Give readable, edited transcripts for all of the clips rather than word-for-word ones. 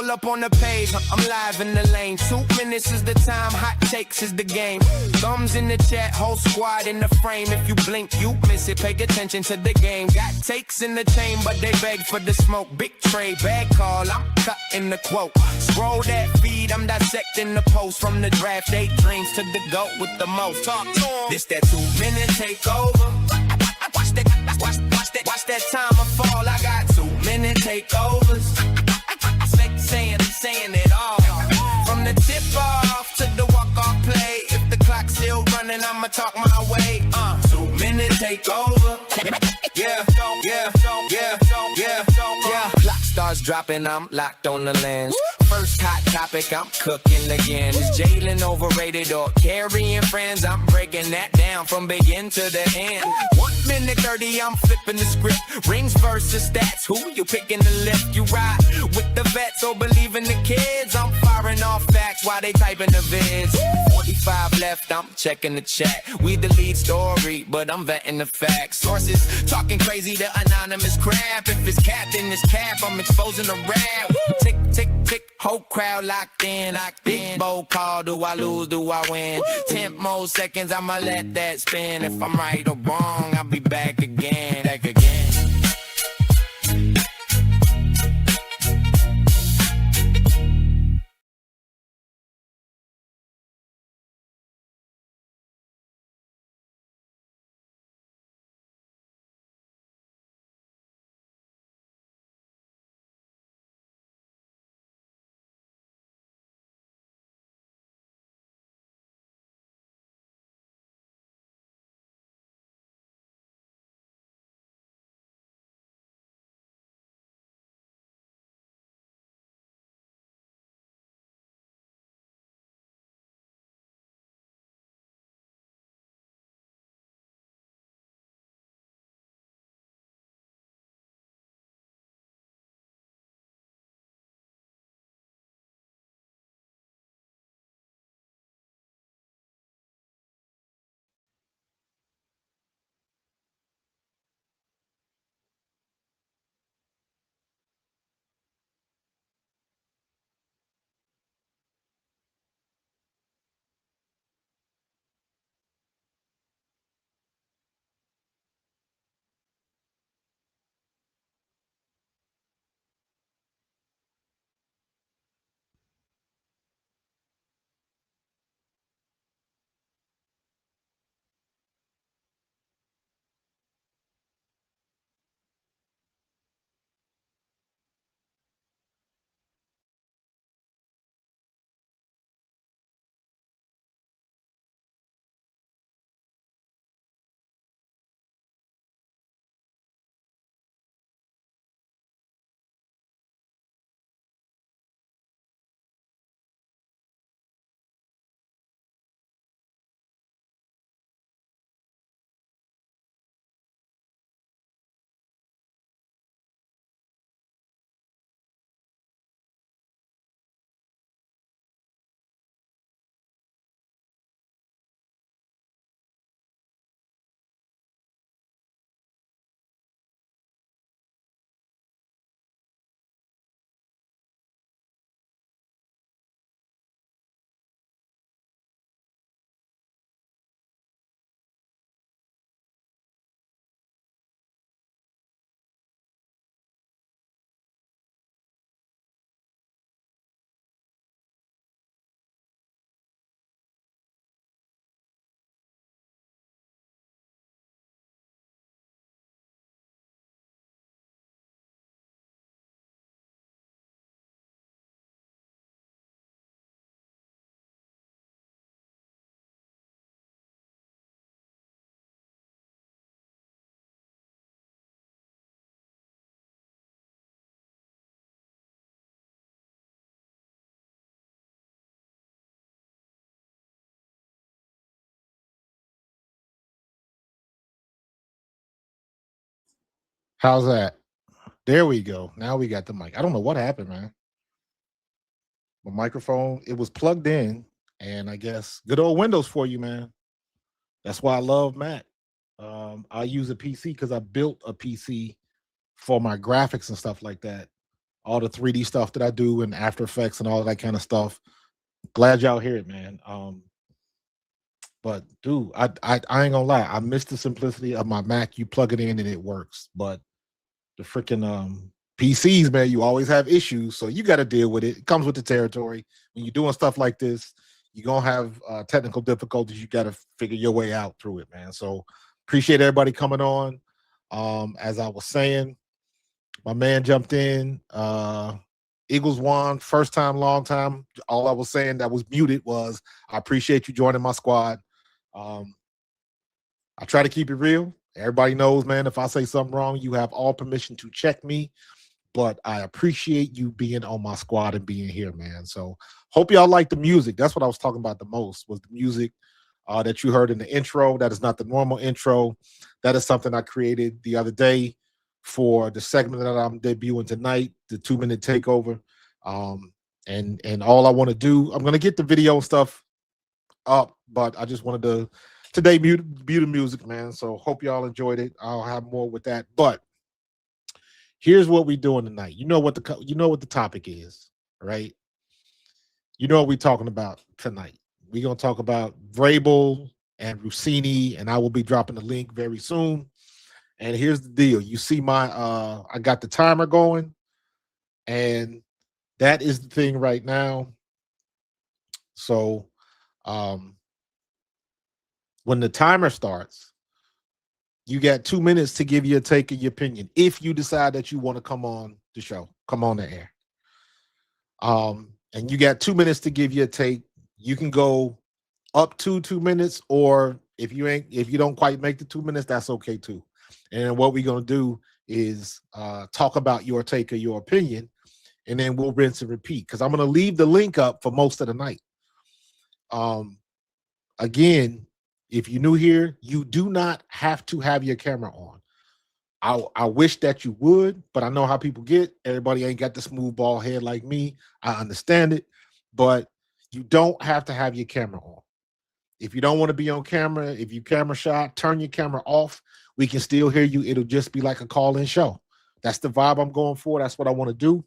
All up on the page, I'm live in the lane. 2 minutes is the time, hot takes is the game. Thumbs in the chat, whole squad in the frame. If you blink, you miss it, pay attention to the game. Got takes in the chain, but they beg for the smoke. Big trade, bad call, I'm cutting the quote. Scroll that feed, I'm dissecting the post. From the draft day dreams to the GOAT with the most. Talk to 'em. This that 2-minute takeover. Watch that timer fall. I got 2-minute takeovers. Saying it all. From the tip off to the walk-off play. If the clock's still running, I'ma talk my way. 2-minute takeover. Yeah. Clock starts dropping, I'm locked on the lens. First hot topic, I'm cooking again. Is Jalen overrated or carrying friends? I'm breaking that down from begin to the end. 1 minute 30, I'm flipping the script. Rings versus stats, who you picking the lift? You ride with the vets or believe in the kids? I'm firing off facts while they typing the vids. 45 left, I'm checking the chat. We the lead story, but I'm vetting the facts. Sources talking crazy, the anonymous crap. If it's cap, then it's cap, I'm exposing the rap. Tick, tick, tick, whole crowd locked in. Big bold call, do I lose, do I win? 10 more seconds, I'ma let that spin. If I'm right or wrong, I'll be back again, How's that? There we go. Now we got the mic. I don't know what happened, man. My microphone, it was plugged in, and I guess good old Windows for you, man. That's why I love Mac. I use a PC because I built a PC for my graphics and stuff like that all the 3D stuff that I do and After Effects and all that kind of stuff. Glad y'all hear it, man. But dude, I ain't gonna lie, I miss the simplicity of my Mac. You plug it in and it works. But the freaking PCs, man, you always have issues, so you got to deal with it. It comes with the territory. When you're doing stuff like this, you're gonna have technical difficulties. You got to figure your way out through it, man. So appreciate everybody coming on. As I was saying, my man jumped in. Eagles won, first time, long time. All I was saying that was muted was I appreciate you joining my squad. I try to keep it real. Everybody knows, man, if I say something wrong, you have all permission to check me. But I appreciate you being on my squad and being here, man. So hope y'all like the music. That's what I was talking about the most, was the music that you heard in the intro. That is not the normal intro. That is something I created the other day for the segment that I'm debuting tonight, the 2-minute takeover. And all I want to do, I'm going to get the video stuff up, but I just wanted to today mute the music, man. So hope y'all enjoyed it. I'll have more with that. But here's what we're doing tonight. You know what the topic is, right? You know what we're talking about tonight. We're gonna talk about Vrabel and Russini, and I will be dropping the link very soon. And here's the deal. You see my I got the timer going, and that is the thing right now. So when the timer starts, you got 2 minutes to give your take of your opinion. If you decide that you want to come on the show, come on the air. And you got 2 minutes to give your take. You can go up to 2 minutes, or if you don't quite make the 2 minutes, that's okay too. And what we're gonna do is talk about your take or your opinion, and then we'll rinse and repeat, because I'm gonna leave the link up for most of the night. Again, if you're new here, you do not have to have your camera on. I wish that you would, but I know how people get. Everybody ain't got the smooth ball head like me. I understand it, but you don't have to have your camera on. If you don't want to be on camera, if you camera shy, turn your camera off. We can still hear you. It'll just be like a call-in show. That's the vibe I'm going for. That's what I want to do.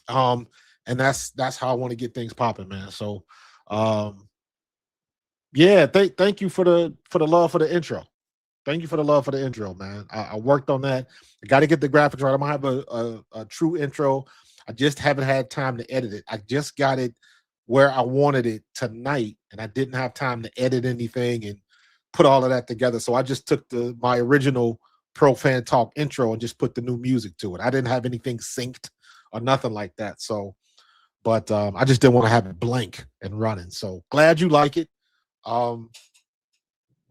And that's how I want to get things popping, man. So yeah, thank you for the love for the intro. Thank you for the love for the intro, man. I worked on that. I got to get the graphics right. I'm gonna have a true intro. I just haven't had time to edit it. I just got it where I wanted it tonight, and I didn't have time to edit anything and put all of that together. So I just took my original Pro Fan Talk intro and just put the new music to it. I didn't have anything synced or nothing like that. So, but I just didn't want to have it blank and running. So glad you like it.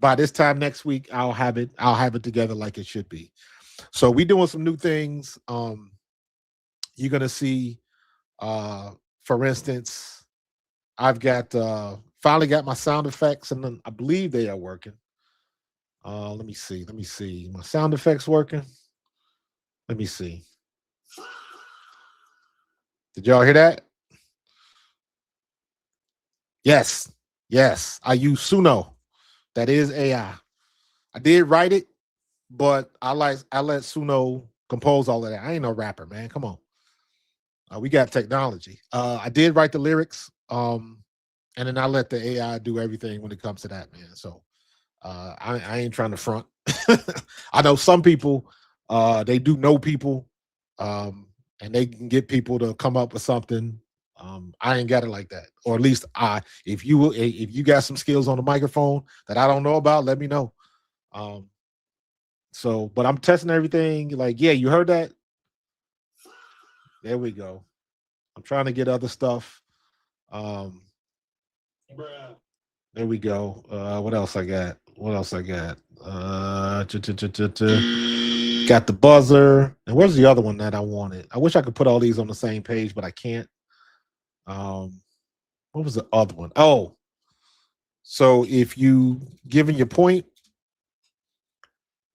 By this time next week, I'll have it together like it should be. So we doing some new things. You're gonna see, for instance, I've got finally got my sound effects, and then I believe they are working. Let me see. My sound effects working. Let me see. Did y'all hear that? Yes. I use Suno. That is AI. I did write it, but I let Suno compose all of that. I ain't no rapper, man. Come on. We got technology. I did write the lyrics, and then I let the AI do everything when it comes to that, man. So I ain't trying to front. I know some people, they do know people, and they can get people to come up with something. I ain't got it like that, or at least if you got some skills on the microphone that I don't know about, let me know. So, but I'm testing everything. Like, yeah, you heard that? There we go. I'm trying to get other stuff. There we go. What else I got? Got the buzzer. And where's the other one that I wanted? I wish I could put all these on the same page, but I can't. What was the other one? Oh, so if you giving your point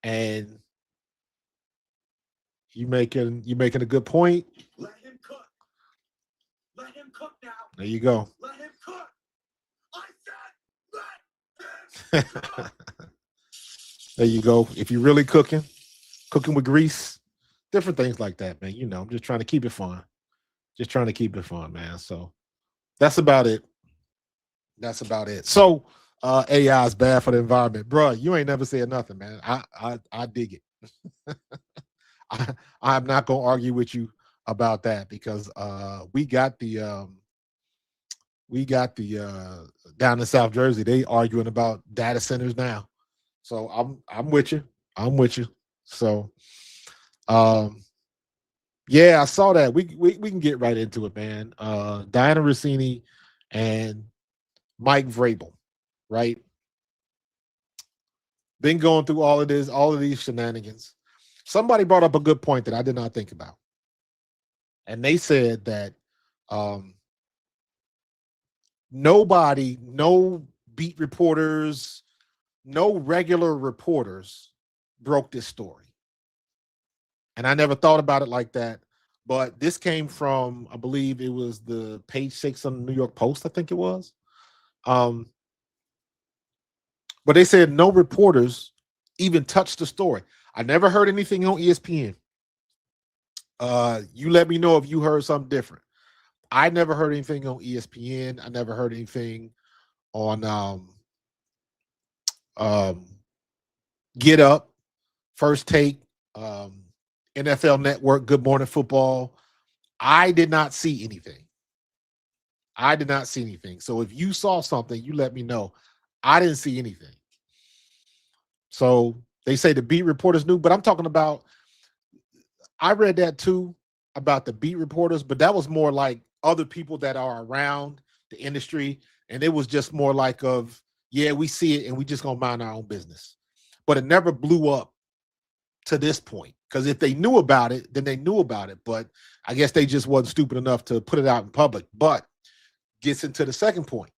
and you making a good point, let him cook. Let him cook now. There you go. Let him cook. I said let him. There you go. If you're really cooking with grease, different things like that, man. You know, I'm just trying to keep it fun. Just trying to keep it fun, man. So that's about it. That's about it. So AI is bad for the environment, bro. You ain't never said nothing, man. I dig it. I, I'm not gonna argue with you about that because we got the down in South Jersey. They arguing about data centers now. So I'm with you. I'm with you. So um yeah, I saw that. We can get right into it, man. Dianna Russini and Mike Vrabel, right? Been going through all of these shenanigans. Somebody brought up a good point that I did not think about. And they said that um nobody, no beat reporters, no regular reporters broke this story. And I never thought about it like that. But this came from, I believe it was the page 6 on the New York Post, I think it was. Um, but they said no reporters even touched the story. I never heard anything on ESPN. You let me know if you heard something different. I never heard anything on ESPN. I never heard anything on um, Get Up, First Take, um, NFL Network, Good Morning Football. I did not see anything. I did not see anything. So if you saw something, you let me know. I didn't see anything. So they say the beat reporters knew, but I'm talking about, I read that too about the beat reporters, but that was more like other people that are around the industry. And it was just more like of, yeah, we see it and we just gonna mind our own business. But it never blew up to this point. Because if they knew about it, then they knew about it. But I guess they just wasn't stupid enough to put it out in public. But gets into the second point.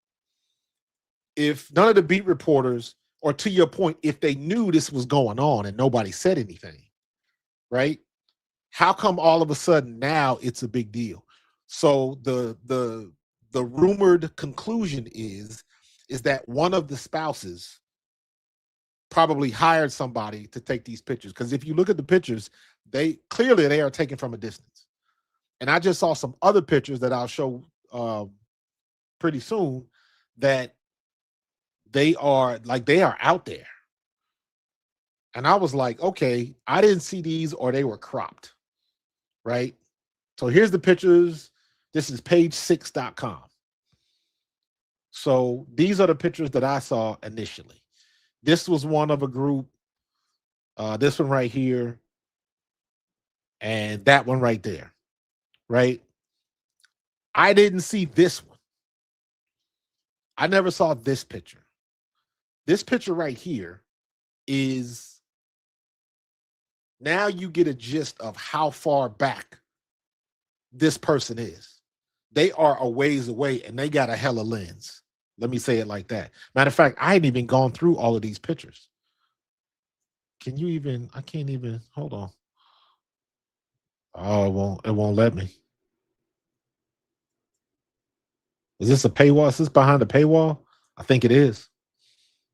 If none of the beat reporters, or to your point, if they knew this was going on and nobody said anything, right? How come all of a sudden now it's a big deal? So the rumored conclusion is that one of the spouses probably hired somebody to take these pictures. Because if you look at the pictures, they are taken from a distance. And I just saw some other pictures that I'll show pretty soon that they are out there. And I was like, okay, I didn't see these or they were cropped, right? So here's the pictures. This is page6.com. So these are the pictures that I saw initially. This was one of a group. This one right here. And that one right there, right? I didn't see this one. I never saw this picture. This picture right here is, now you get a gist of how far back this person is. They are a ways away and they got a hella lens. Let me say it like that. Matter of fact, I ain't even gone through all of these pictures. Can you even, I can't even, hold on. Oh, it won't let me. Is this a paywall? Is this behind the paywall? I think it is.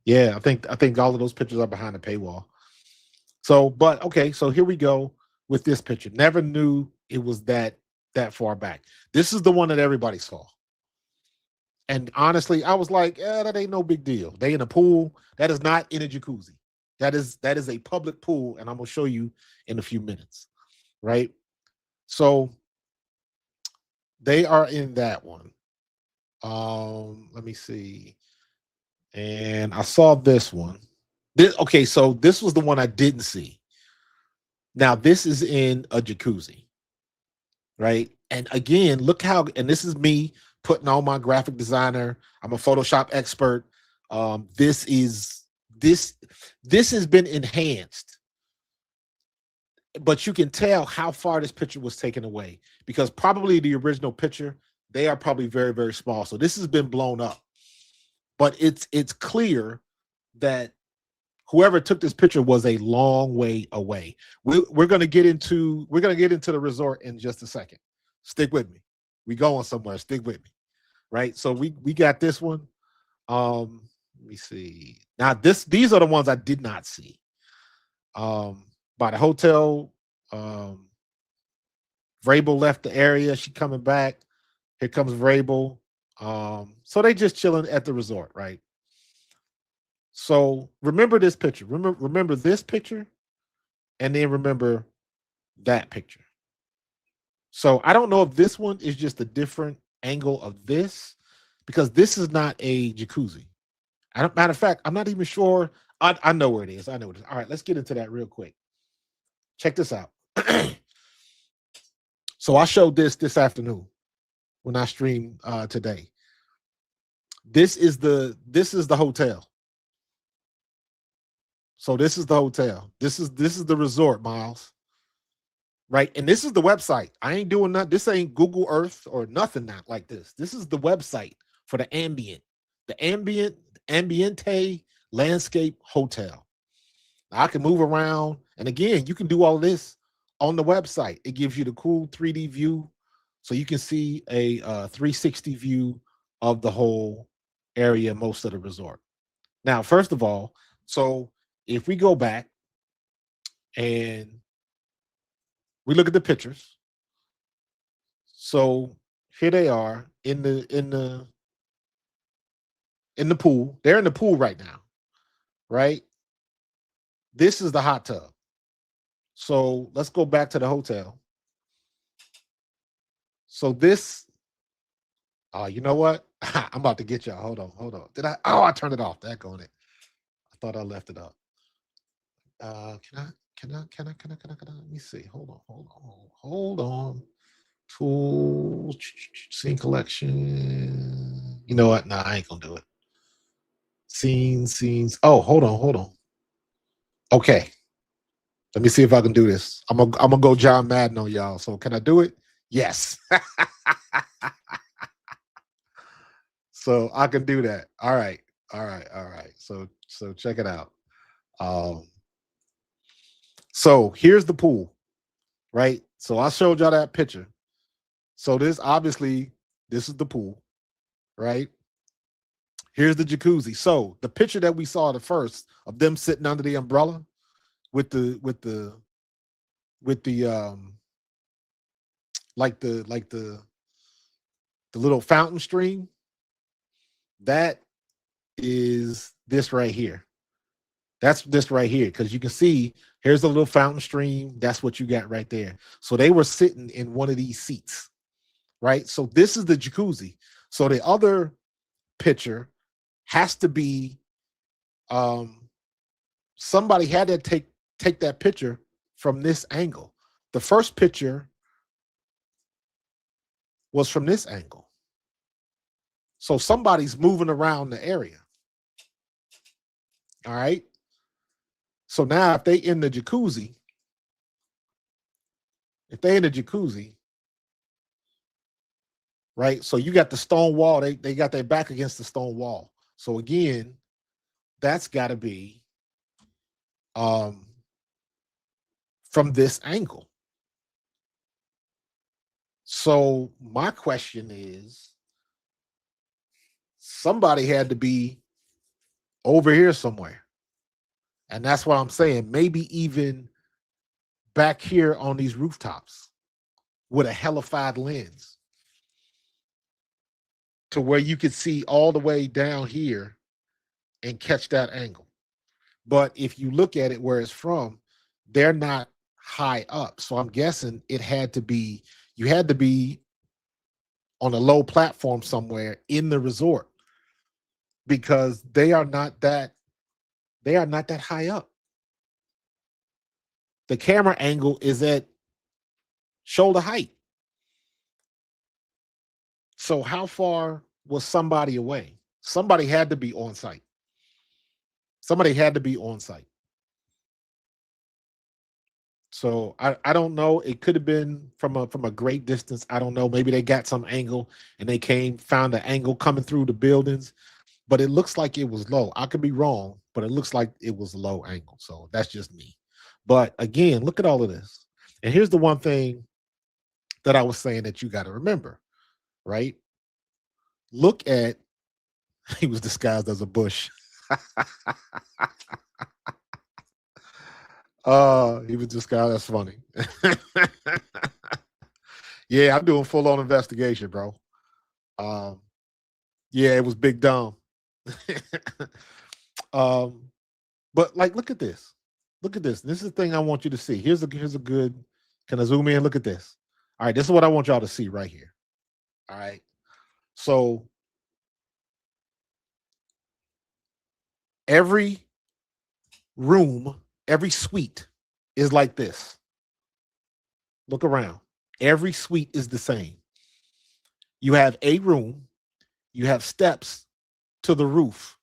Yeah, I think all of those pictures are behind the paywall. So, but okay, so here we go with this picture. Never knew it was that far back. This is the one that everybody saw. And honestly, I was like, that ain't no big deal. They in a pool. That is not in a jacuzzi. That is a public pool, and I'm gonna show you in a few minutes. Right. So they are in that one. Let me see. And I saw this one. Okay, so this was the one I didn't see. Now this is in a jacuzzi, right? And again, look how, and this is me putting on my graphic designer. I'm a Photoshop expert. This has been enhanced, but you can tell how far this picture was taken away because probably the original picture, they are probably very, very small. So this has been blown up, but it's clear that whoever took this picture was a long way away. We're gonna get into the resort in just a second. Stick with me. We going somewhere. Stick with me. Right. So we got this one. Let me see. Now these are the ones I did not see. By the hotel. Vrabel left the area. She coming back. Here comes Vrabel. So they just chilling at the resort, right? So remember this picture. Remember this picture, and then remember that picture. So I don't know if this one is just a different angle of this, because this is not a jacuzzi. Matter of fact, I'm not even sure. I know where it is. I know it is. All right, let's get into that real quick. Check this out. So I showed this afternoon when I streamed today. This is the hotel. So this is the hotel. This is the resort, Miles. Right? And this is the website. I ain't doing nothing. This ain't Google Earth or nothing not like this. This is the website for the Ambiente Landscape Hotel. Now, I can move around. And again, you can do all this on the website. It gives you the cool 3D view. So you can see a 360 view of the whole area, most of the resort. Now, first of all, so if we go back and we look at the pictures, so here they are in the pool. They're in the pool right now, right? This is the hot tub. So let's go back to the hotel. So this, you know what? I'm about to get y'all. Hold on. Did I? Oh, I turned it off. That on it. I thought I left it up. Can I? Let me see. Hold on. Tools, scene collection. You know what? Nah, I ain't gonna do it. Scenes. Oh, hold on. Okay. Let me see if I can do this. I'm gonna go John Madden on y'all. So can I do it? Yes. So I can do that. All right. So check it out. So here's the pool, right? So I showed y'all that picture. So this is the pool, right? Here's the jacuzzi. So the picture that we saw the first of them sitting under the umbrella with the like the little fountain stream, that is this right here. That's this right here, because you can see here's the little fountain stream. That's what you got right there. So they were sitting in one of these seats, right? So this is the jacuzzi. So the other picture has to be somebody had to take that picture from this angle. The first picture was from this angle. So somebody's moving around the area. All right. So now if they in the jacuzzi, right? So you got the stone wall. They got their back against the stone wall. So again, that's got to be from this angle. So my question is, somebody had to be over here somewhere. And that's what I'm saying. Maybe even back here on these rooftops with a hellified lens to where you could see all the way down here and catch that angle. But if you look at it where it's from, they're not high up. So I'm guessing you had to be on a low platform somewhere in the resort, because they are not that high up. The camera angle is at shoulder height. So how far was somebody away? Somebody had to be on site. So I don't know. It could have been from a great distance. I don't know. Maybe they got some angle and they found the angle coming through the buildings, but it looks like it was low. I could be wrong, but it looks like it was low angle. So that's just me. But again, look at all of this. And here's the one thing that I was saying that you got to remember, right? Look at, he was disguised as a bush. He was disguised. That's funny. Yeah, I'm doing full on investigation, bro. Yeah, it was Big Dumb. um, but like, look at this. Look at this. This is the thing I want you to see. Here's a good. Can I zoom in? Look at this. All right, this is what I want y'all to see right here. All right. So every room, every suite is like this. Look around. Every suite is the same. You have a room, you have steps to the roof.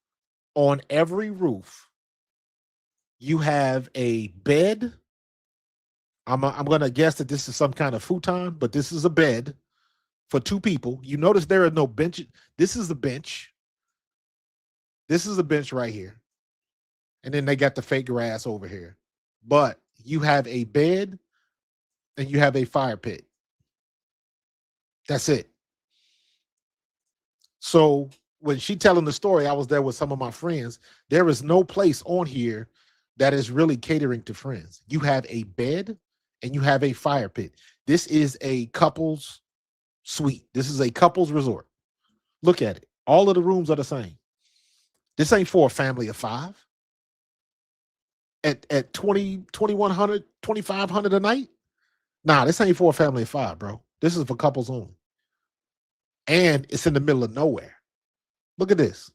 On every roof, you have a bed. I'm going to guess that this is some kind of futon, but this is a bed for two people. You notice there are no benches. This is the bench. This is a bench right here. And then they got the fake grass over here. But you have a bed and you have a fire pit. That's it. So when she telling the story, I was there with some of my friends. There is no place on here that is really catering to friends. You have a bed and you have a fire pit. This is a couple's suite. This is a couple's resort. Look at it. All of the rooms are the same. This ain't for a family of 5. At 20, 2100, 2500 a night? Nah, this ain't for a family of 5, bro. This is for couples only. And it's in the middle of nowhere. Look at this.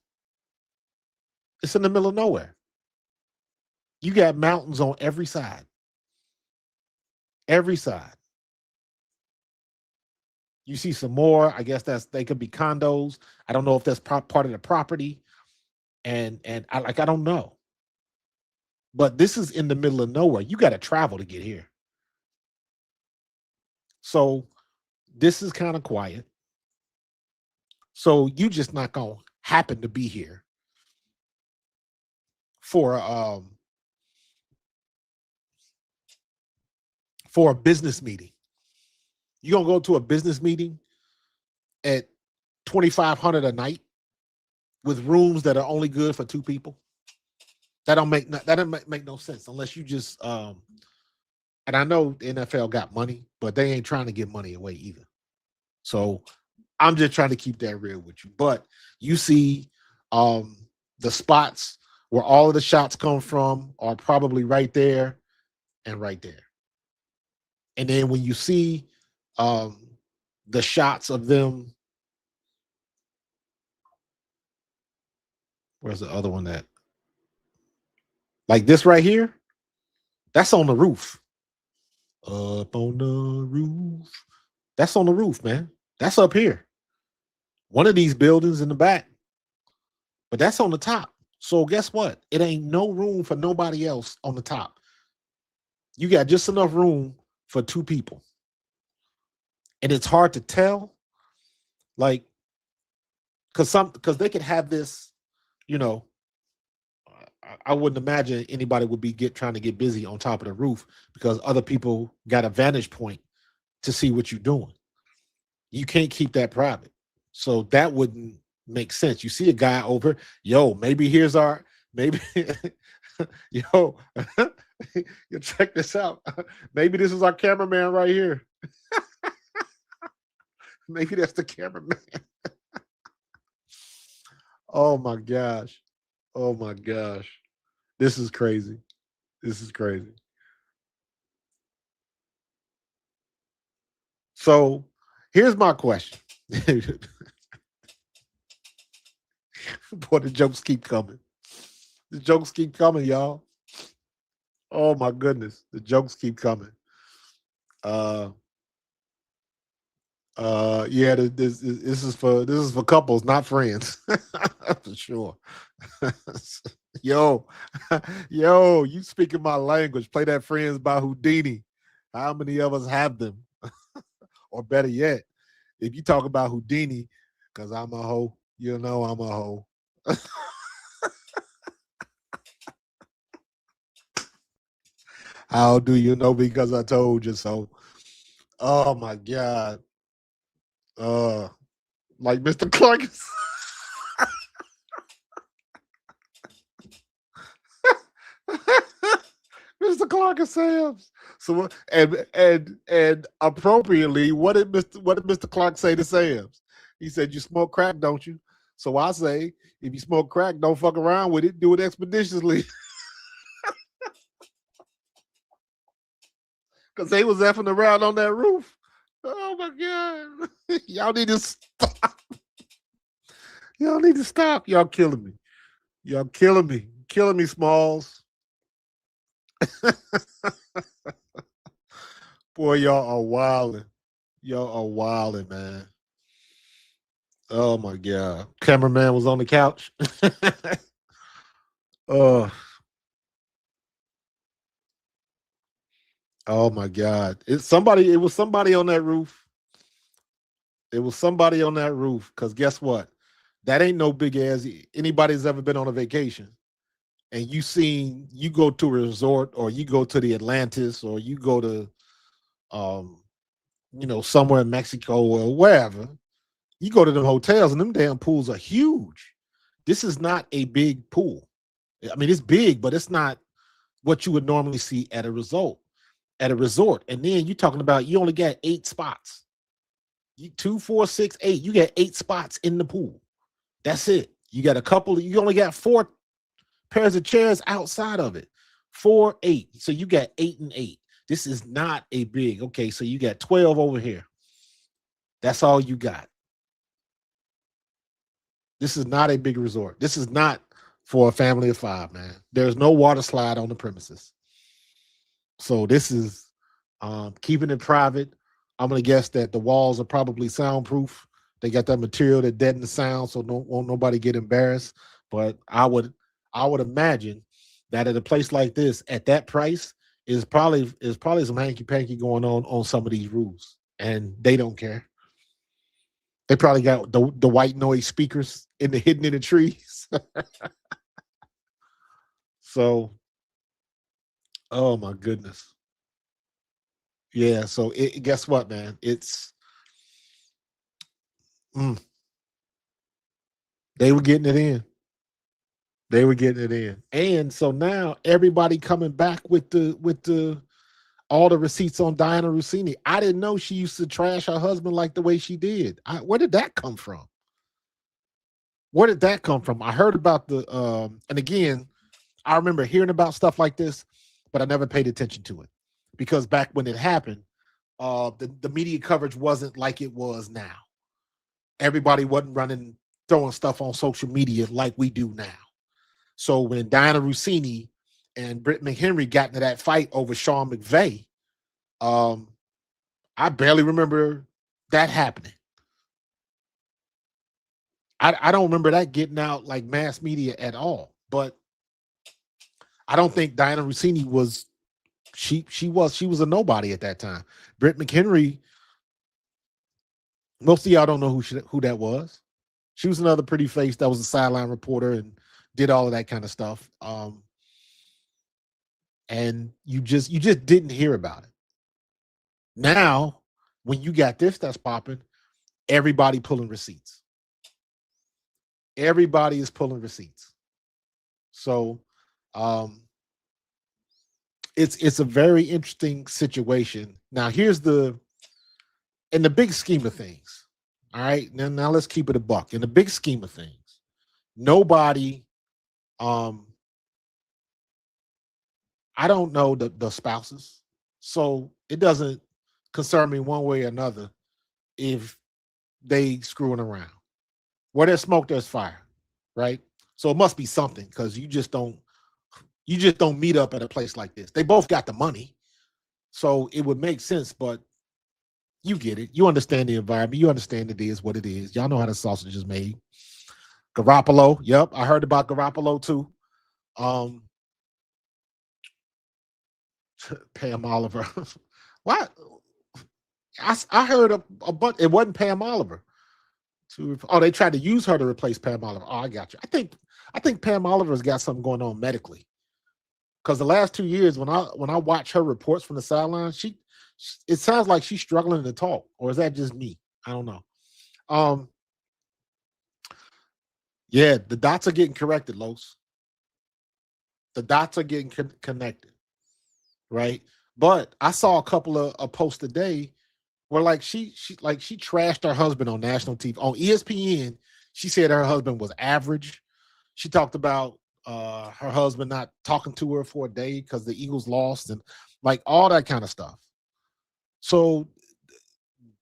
It's in the middle of nowhere. You got mountains on every side. Every side. You see some more. I guess they could be condos. I don't know if that's part of the property. And I don't know. But this is in the middle of nowhere. You got to travel to get here. So this is kind of quiet. So you just not going to happen to be here for a business meeting. You're going to go to a business meeting at 2500 a night with rooms that are only good for 2 people. That don't make no sense unless you just and I know the NFL got money, but they ain't trying to give money away either. So I'm just trying to keep that real with you. But you see the spots where all of the shots come from are probably right there and right there. And then when you see the shots of them, where's the other one at? Like this right here, that's on the roof. Up on the roof. That's on the roof, man. That's up here. One of these buildings in the back. But that's on the top. So guess what? It ain't no room for nobody else on the top. You got just enough room for 2 people. And it's hard to tell, like, because they could have this, you know, I wouldn't imagine anybody would be trying to get busy on top of the roof because other people got a vantage point to see what you're doing. You can't keep that private. So that wouldn't make sense. You see a guy over, maybe here's our, maybe, you check this out. Maybe this is our cameraman right here. Maybe that's the cameraman. Oh my gosh. Oh my gosh. This is crazy. This is crazy. So here's my question. Boy, the jokes keep coming. The jokes keep coming, y'all. Oh my goodness. The jokes keep coming. Yeah, this is for couples, not friends. For sure. yo, you speaking my language. Play that Friends by Houdini. How many of us have them? Or better yet, if you talk about Houdini, because I'm a hoe, I'm a hoe. How do you know? Because I told you so. Oh my God. Like Mr. Clark. Mr. Clark and Sam's. So and appropriately, what did Mr. Clark say to Sam's? He said, "You smoke crack, don't you?" So I say, if you smoke crack, don't fuck around with it. Do it expeditiously. Because they was effing around on that roof. Oh my God. Y'all need to stop. Y'all need to stop. Y'all killing me. Y'all killing me. Killing me, Smalls. Boy, y'all are wilding. Y'all are wilding, man. Oh my God. Cameraman was on the couch. Oh, oh my God. It was somebody on that roof. It was somebody on that roof. Because guess what? That ain't no big ass. Anybody's ever been on a vacation and you go to a resort or you go to the Atlantis or you go to um, somewhere in Mexico or wherever, you go to the hotels and them damn pools are huge. This is not a big pool. I mean, it's big, but it's not what you would normally see at a resort. And then you're talking about you only got 8 spots. 2, 4, 6, 8. You got 8 spots in the pool. That's it. You only got 4 pairs of chairs outside of it. 4, 8. So you got 8 and 8. This is not a big. Okay, so you got 12 over here. That's all you got. This is not a big resort. This is not for a family of 5, man. There's no water slide on the premises. So this is keeping it private. I'm gonna guess that the walls are probably soundproof. They got that material that deadens the sound, so won't nobody get embarrassed. But I would imagine that at a place like this, at that price, is probably some hanky panky going on some of these roofs, and they don't care. They probably got the white noise speakers hidden in the trees. So, oh my goodness. Yeah, so guess what, man? Mm, they were getting it in. They were getting it in. And so now everybody coming back with the all the receipts on Dianna Russini. I didn't know she used to trash her husband like the way she did. Where did that come from? Where did that come from? I heard about and again, I remember hearing about stuff like this, but I never paid attention to it. Because back when it happened, the media coverage wasn't like it was now. Everybody wasn't running, throwing stuff on social media like we do now. So when Dianna Russini and Britt McHenry got into that fight over Sean McVay, um, I barely remember that happening. I don't remember that getting out like mass media at all. But I don't think Dianna Russini was she was a nobody at that time. Britt McHenry, most of y'all don't know who that was. She was another pretty face that was a sideline reporter and did all of that kind of stuff. And you just didn't hear about it. Now, when you got this that's popping, everybody pulling receipts. Everybody is pulling receipts. So it's a very interesting situation. Now, in the big scheme of things. All right. Now let's keep it a buck. In the big scheme of things, nobody I don't know the spouses. So it doesn't concern me one way or another if they screwing around. Where there's smoke, there's fire, right? So it must be something because you just don't meet up at a place like this. They both got the money, so it would make sense. But you get it. You understand the environment. You understand it is what it is. Y'all know how the sausage is made. Garoppolo, yep, I heard about Garoppolo too. Um, Pam Oliver. What? I heard a bunch. It wasn't Pam Oliver. They tried to use her to replace Pam Oliver. Oh, I got you. I think Pam Oliver's got something going on medically. Because the last 2 years, when I watch her reports from the sideline, it sounds like she's struggling to talk. Or is that just me? I don't know. Yeah, the dots are getting corrected, Los. The dots are getting connected, right? But I saw a couple of posts today where like she trashed her husband on national TV on ESPN. She said her husband was average. She talked about her husband not talking to her for a day because the Eagles lost and like all that kind of stuff. So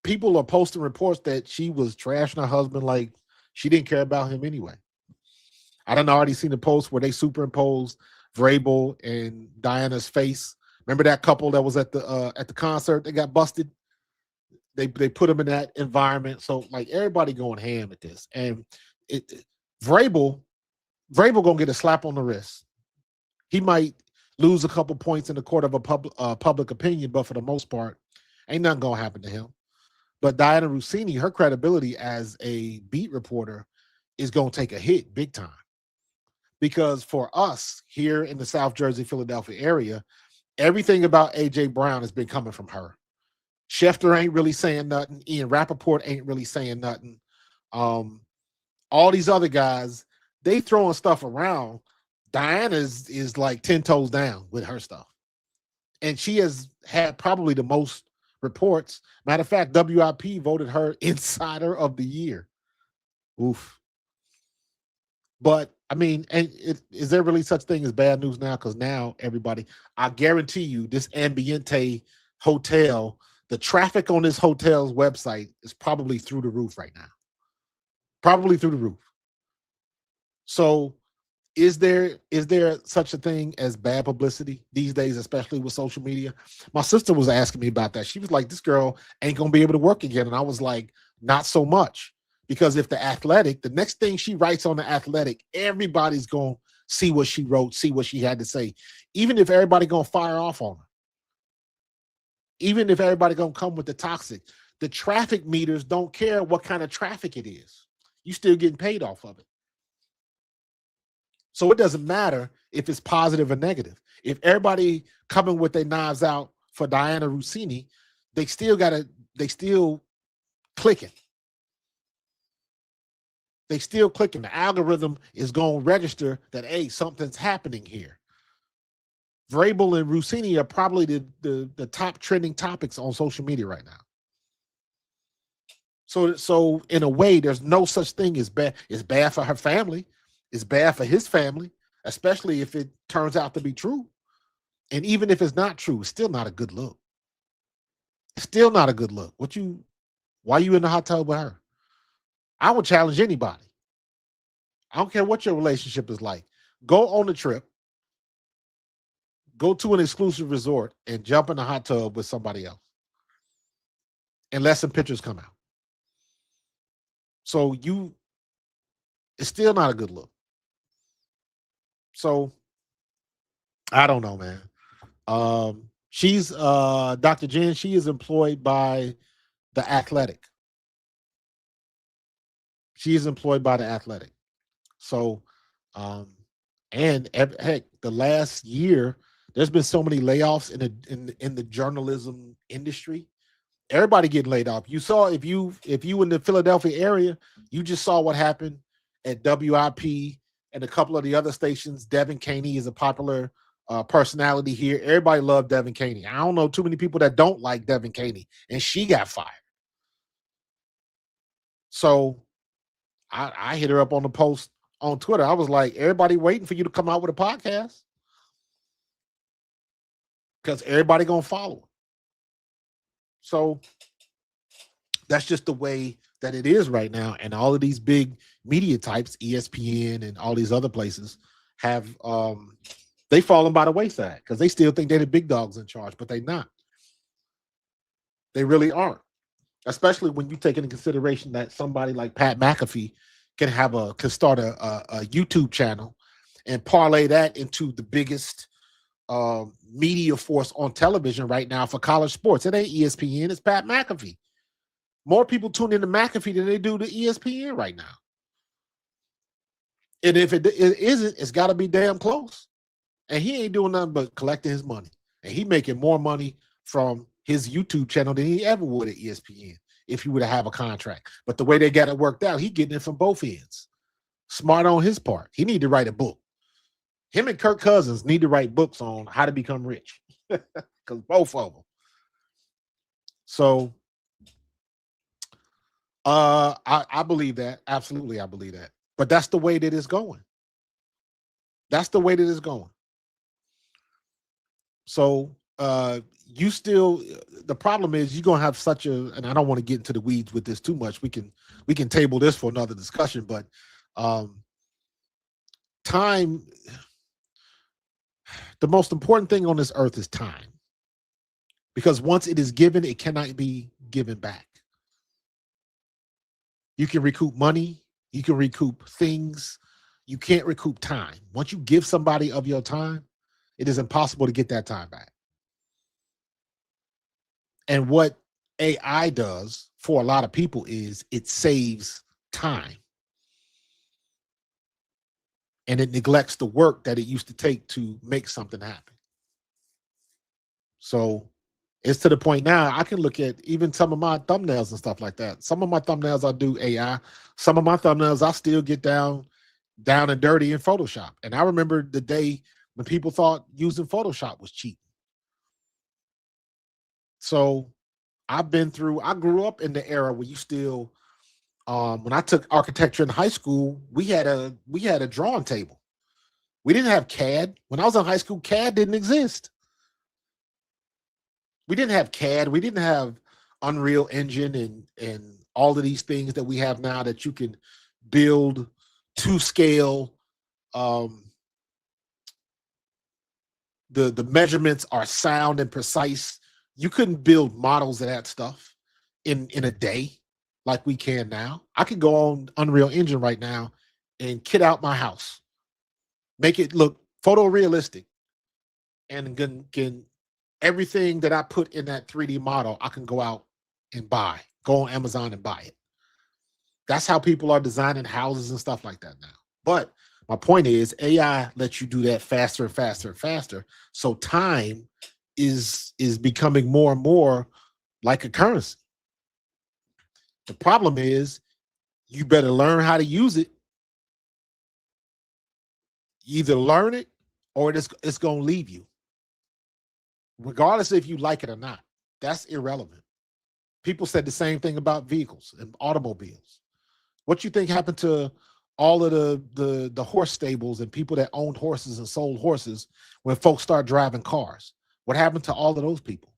people are posting reports that she was trashing her husband like she didn't care about him anyway. I done already seen the post where they superimposed Vrabel and Diana's face. Remember that couple that was at the concert that got busted? They put them in that environment. So like everybody going ham at this. And Vrabel gonna get a slap on the wrist. He might lose a couple points in the court of a public opinion, but for the most part, ain't nothing gonna happen to him. But Dianna Russini, her credibility as a beat reporter is gonna take a hit big time. Because for us here in the South Jersey, Philadelphia area, everything about AJ Brown has been coming from her. Schefter ain't really saying nothing. Ian Rappaport ain't really saying nothing. All these other guys, they throwing stuff around. Diana is like 10 toes down with her stuff. And she has had probably the most reports. Matter of fact, WIP voted her Insider of the Year. Oof. But I mean, is there really such thing as bad news now? Because now everybody, I guarantee you, this Ambiente hotel, the traffic on this hotel's website is probably through the roof right now. Probably through the roof. So is there such a thing as bad publicity these days, especially with social media? My sister was asking me about that. She was like, this girl ain't gonna be able to work again. And I was like, not so much. Because if the Athletic, the next thing she writes on the Athletic, everybody's gonna see what she wrote, see what she had to say. Even if everybody gonna fire off on her. Even if everybody gonna come with the toxic, the traffic meters don't care what kind of traffic it is. You still getting paid off of it. So it doesn't matter if it's positive or negative. If everybody coming with their knives out for Dianna Russini, they still clicking. They still clicking. The algorithm is going to register that, hey, something's happening here. Vrabel and Russini are probably the top trending topics on social media right now. So in a way, there's no such thing as bad. It's bad for her family. It's bad for his family, especially if it turns out to be true. And even if it's not true, it's still not a good look. It's still not a good look. Why are you in the hot tub with her? I would challenge anybody. I don't care what your relationship is like. Go on a trip. Go to an exclusive resort and jump in the hot tub with somebody else. And let some pictures come out. So it's still not a good look. So I don't know, man. She's Dr. Jen, she is employed by the Athletic. She is employed by the Athletic. So and heck, the last year, there's been so many layoffs in the journalism industry. Everybody getting laid off. You saw if you in the Philadelphia area, you just saw what happened at WIP and a couple of the other stations. Devin Caney is a popular personality here. Everybody loved Devin Caney. I don't know too many people that don't like Devin Caney, and she got fired. So I hit her up on the post on Twitter. I was like, everybody waiting for you to come out with a podcast because everybody gonna follow. So that's just the way that it is right now. And all of these big media types, ESPN and all these other places, have they fallen by the wayside because they still think they're the big dogs in charge, but they're not. They really aren't. Especially when you take into consideration that somebody like Pat McAfee can start a YouTube channel and parlay that into the biggest media force on television right now for college sports. It ain't ESPN, it's Pat McAfee. More people tune into McAfee than they do to ESPN right now. And if it isn't, it's got to be damn close. And he ain't doing nothing but collecting his money. And he making more money from his YouTube channel than he ever would at ESPN if he would have a contract. But the way they got it worked out, he getting it from both ends. Smart on his part. He need to write a book. Him and Kirk Cousins need to write books on how to become rich. because both of them. So I believe that. Absolutely, I believe that. But that's the way that it's going. That's the way that it's going. So you still the problem is you're gonna have such a, and I don't want to get into the weeds with this too much. We can table this for another discussion, but um time, the most important thing on this earth is time. Because once it is given, it cannot be given back. You can recoup money, you can recoup things, you can't recoup time. Once you give somebody of your time, it is impossible to get that time back. And what AI does for a lot of people is it saves time and it neglects the work that it used to take to make something happen. So it's to the point now I can look at even some of my thumbnails and stuff like that. Some of my thumbnails I do AI. Some of my thumbnails I still get down and dirty in Photoshop. And I remember the day when people thought using Photoshop was cheap. So I grew up in the era where you still, when I took architecture in high school, we had a drawing table. We didn't have CAD. When I was in high school, CAD didn't exist. We didn't have CAD. We didn't have Unreal Engine and all of these things that we have now that you can build to scale. The measurements are sound and precise. You couldn't build models of that stuff in a day like we can now. I could go on Unreal Engine right now and kit out my house, make it look photorealistic, and can everything that I put in that 3D model, I can go out and go on Amazon and buy it. That's how people are designing houses and stuff like that now. But my point is AI lets you do that faster and faster and faster. So time is becoming more and more like a currency. The problem is you better learn how to use it. You either learn it or it's going to leave you. Regardless if you like it or not. That's irrelevant. People said the same thing about vehicles and automobiles. What you think happened to all of the horse stables and people that owned horses and sold horses when folks start driving cars? What happened to all of those people?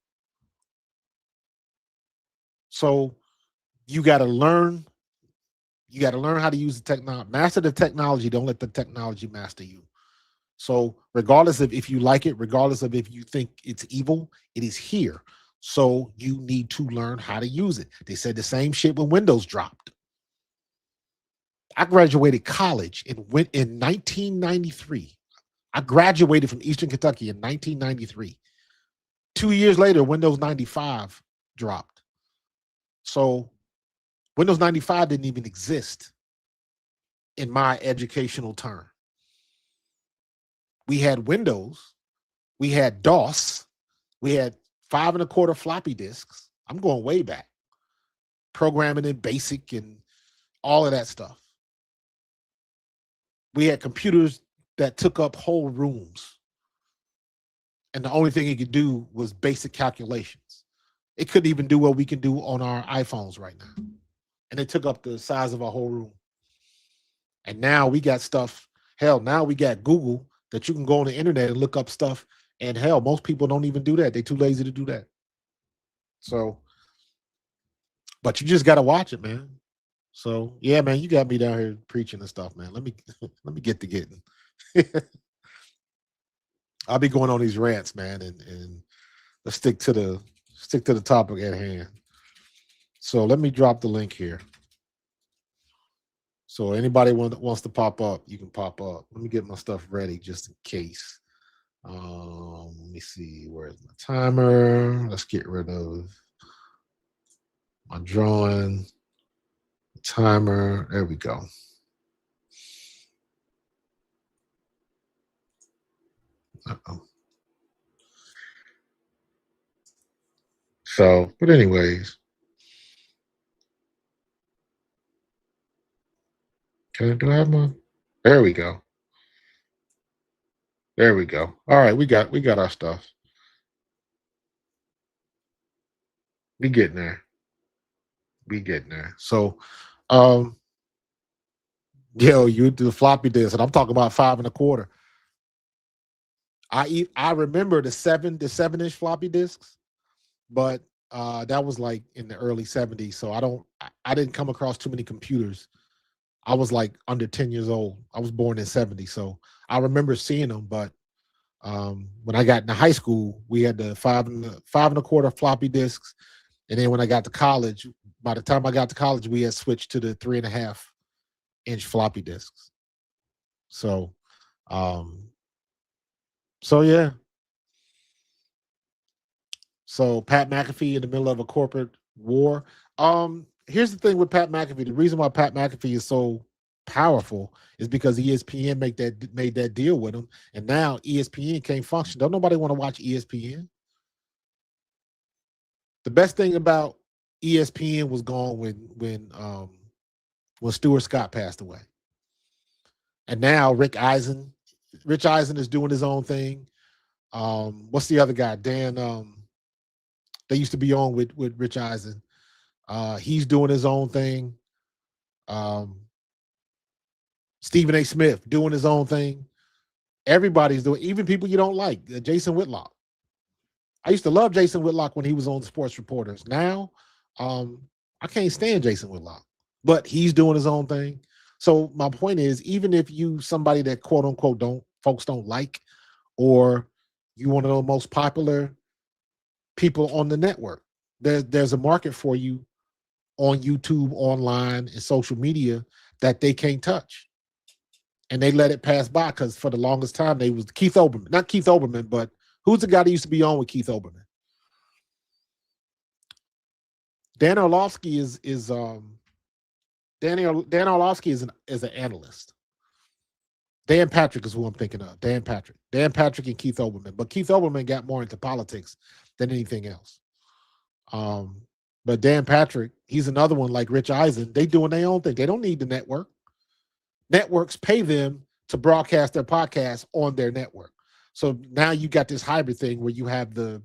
So you got to learn. You got to learn how to use the technology. Master the technology. Don't let the technology master you. So regardless of if you like it, regardless of if you think it's evil, it is here. So you need to learn how to use it. They said the same shit when Windows dropped. I graduated college in 1993. I graduated from Eastern Kentucky in 1993. 2 years later, Windows 95 dropped. So Windows 95 didn't even exist in my educational term. We had Windows, we had DOS, we had 5 1/4 floppy disks. I'm going way back. Programming in BASIC and all of that stuff. We had computers that took up whole rooms. And the only thing it could do was basic calculations. It couldn't even do what we can do on our iPhones right now. And it took up the size of our whole room. And now we got stuff. Hell, now we got Google that you can go on the internet and look up stuff. And hell, most people don't even do that. They're too lazy to do that. So, but you just got to watch it, man. So yeah, man, you got me down here preaching and stuff, man. Let me get to getting. I'll be going on these rants, man, and let's stick to the topic at hand. So let me drop the link here. So anybody wants to pop up, you can pop up. Let me get my stuff ready just in case. Let me see, where's my timer? Let's get rid of my drawing timer. There we go. Uh-oh. So, but anyways, do I have my? There we go. There we go. All right, we got our stuff. We getting there. We getting there. So, um, yo, you do the floppy disk, and I'm talking about 5 1/4. I remember the 7-inch floppy disks, but that was like in the early '70s. So I didn't come across too many computers. I was like under 10 years old. I was born in '70, so I remember seeing them. But when I got into high school, we had the 5 1/4 floppy disks, and then when I got to college, by the time I got to college, we had switched to the 3.5-inch floppy disks. So, um, so yeah. So Pat McAfee in the middle of a corporate war. Here's the thing with Pat McAfee. The reason why Pat McAfee is so powerful is because ESPN made that deal with him, and now ESPN can't function. Don't nobody want to watch ESPN. The best thing about ESPN was gone when Stuart Scott passed away, and now Rich Eisen is doing his own thing. What's the other guy? Dan. They used to be on with Rich Eisen. He's doing his own thing. Um, Stephen A. Smith doing his own thing. Everybody's doing, even people you don't like. Jason Whitlock. I used to love Jason Whitlock when he was on the Sports Reporters. Now, I can't stand Jason Whitlock, but he's doing his own thing. So my point is, even if you somebody that quote unquote folks don't like, or you one of the most popular people on the network, there's a market for you on YouTube, online, and social media that they can't touch. And they let it pass by because for the longest time they was Keith Olbermann. Not Keith Olbermann, but who's the guy that used to be on with Keith Olbermann? Dan Orlovsky Dan Orlovsky is an analyst. Dan Patrick is who I'm thinking of. Dan Patrick and Keith Olbermann. But Keith Olbermann got more into politics than anything else. But Dan Patrick, he's another one like Rich Eisen. They doing their own thing. They don't need the network. Networks pay them to broadcast their podcasts on their network. So now you got this hybrid thing where you have the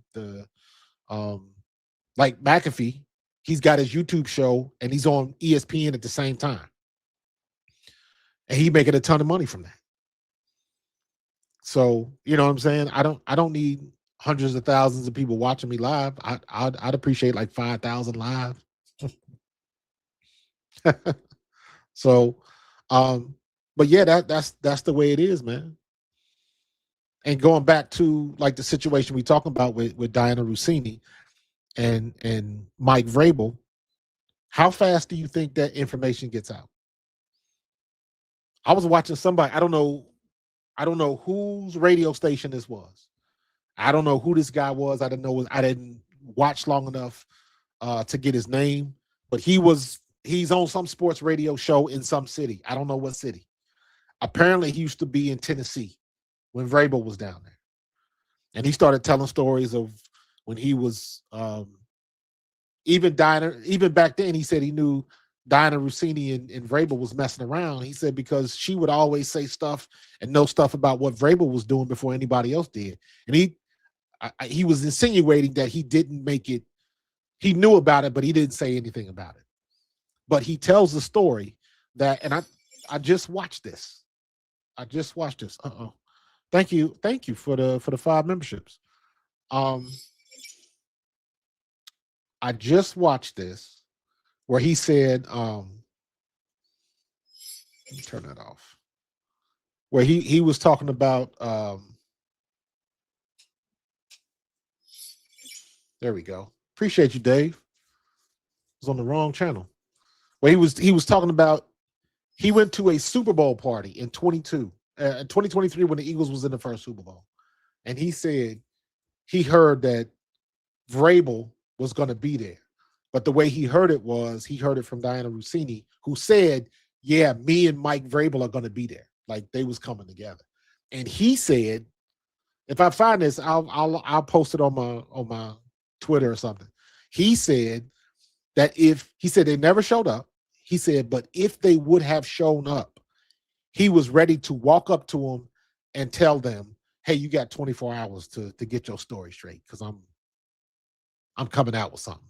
like McAfee, he's got his YouTube show and he's on ESPN at the same time. And he's making a ton of money from that. So, you know what I'm saying? I don't need hundreds of thousands of people watching me live. I'd appreciate like 5,000 live. So, but yeah, that's the way it is, man. And going back to like the situation we talking about with Dianna Russini and Mike Vrabel, how fast do you think that information gets out? I was watching somebody, I don't know whose radio station this was. I don't know who this guy was. I didn't watch long enough to get his name, but he's on some sports radio show in some city. I don't know what city. Apparently he used to be in Tennessee when Vrabel was down there. And he started telling stories of when he was even back then, he said he knew Dianna Russini and Vrabel was messing around. He said because she would always say stuff and know stuff about what Vrabel was doing before anybody else did. And he was insinuating that he didn't make it. He knew about it, but he didn't say anything about it. But he tells the story that, and I just watched this. Thank you for the 5 memberships. I just watched this where he said, let me turn that off. Where he was talking about there we go. Appreciate you, Dave. It was on the wrong channel. Where he was talking about he went to a Super Bowl party in 2023 when the Eagles was in the first Super Bowl. And he said he heard that Vrabel was going to be there. But the way he heard it was he heard it from Dianna Russini, who said, yeah, me and Mike Vrabel are going to be there. Like they was coming together. And he said, if I find this, I'll post it on my Twitter or something. He said that he said they never showed up. He said, but if they would have shown up, he was ready to walk up to them and tell them, hey, you got 24 hours to get your story straight because I'm coming out with something.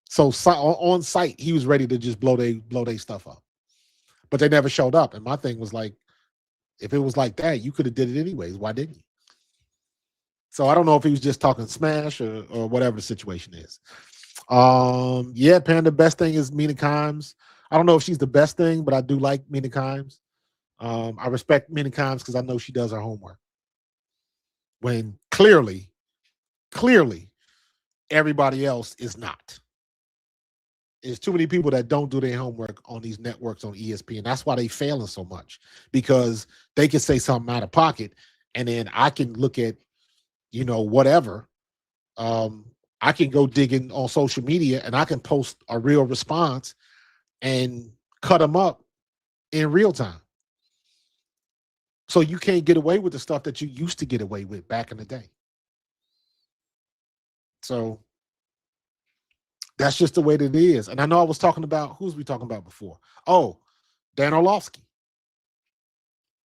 So on site, he was ready to just blow they stuff up, but they never showed up. And my thing was like, if it was like that, you could have did it anyways. Why didn't you? So I don't know if he was just talking smash or whatever the situation is. Yeah, Panda, best thing is Mina Kimes. I don't know if she's the best thing, but I do like Mina Kimes. I respect Mina Kimes because I know she does her homework. When clearly, everybody else is not. There's too many people that don't do their homework on these networks on ESPN. That's why they failing so much, because they can say something out of pocket, and then I can look at, whatever. I can go digging on social media and I can post a real response and cut them up in real time. So you can't get away with the stuff that you used to get away with back in the day. So that's just the way that it is. And I know I was talking about, who's we talking about before? Oh, Dan Orlovsky.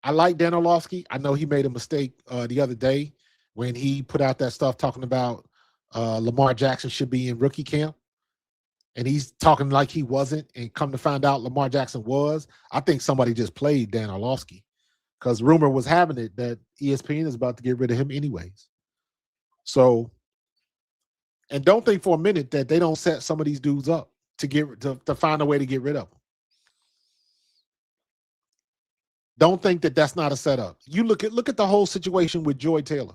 I like Dan Orlovsky. I know he made a mistake the other day when he put out that stuff talking about Lamar Jackson should be in rookie camp. And he's talking like he wasn't, and come to find out Lamar Jackson was. I think somebody just played Dan Orlovsky, because rumor was having it that ESPN is about to get rid of him anyways. So, and don't think for a minute that they don't set some of these dudes up to find a way to get rid of them. Don't think that that's not a setup. You look at the whole situation with Joy Taylor.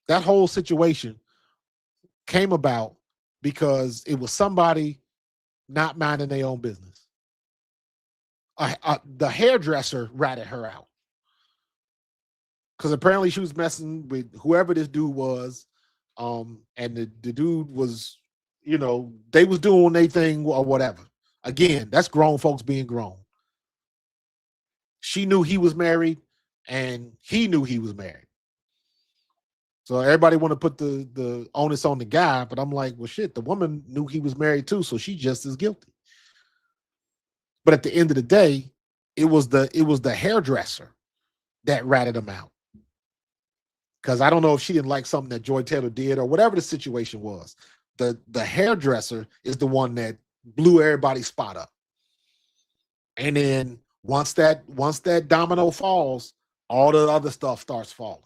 That whole situation came about because it was somebody not minding their own business. The hairdresser ratted her out because apparently she was messing with whoever this dude was, and the dude was, they was doing their thing or whatever. Again, that's grown folks being grown. She knew he was married, and he knew he was married. So everybody want to put the onus on the guy, but I'm like, well, shit, the woman knew he was married too, so she's just as guilty. But at the end of the day, it was the hairdresser that ratted him out. Because I don't know if she didn't like something that Joy Taylor did or whatever the situation was. The hairdresser is the one that blew everybody's spot up. And then once that domino falls, all the other stuff starts falling.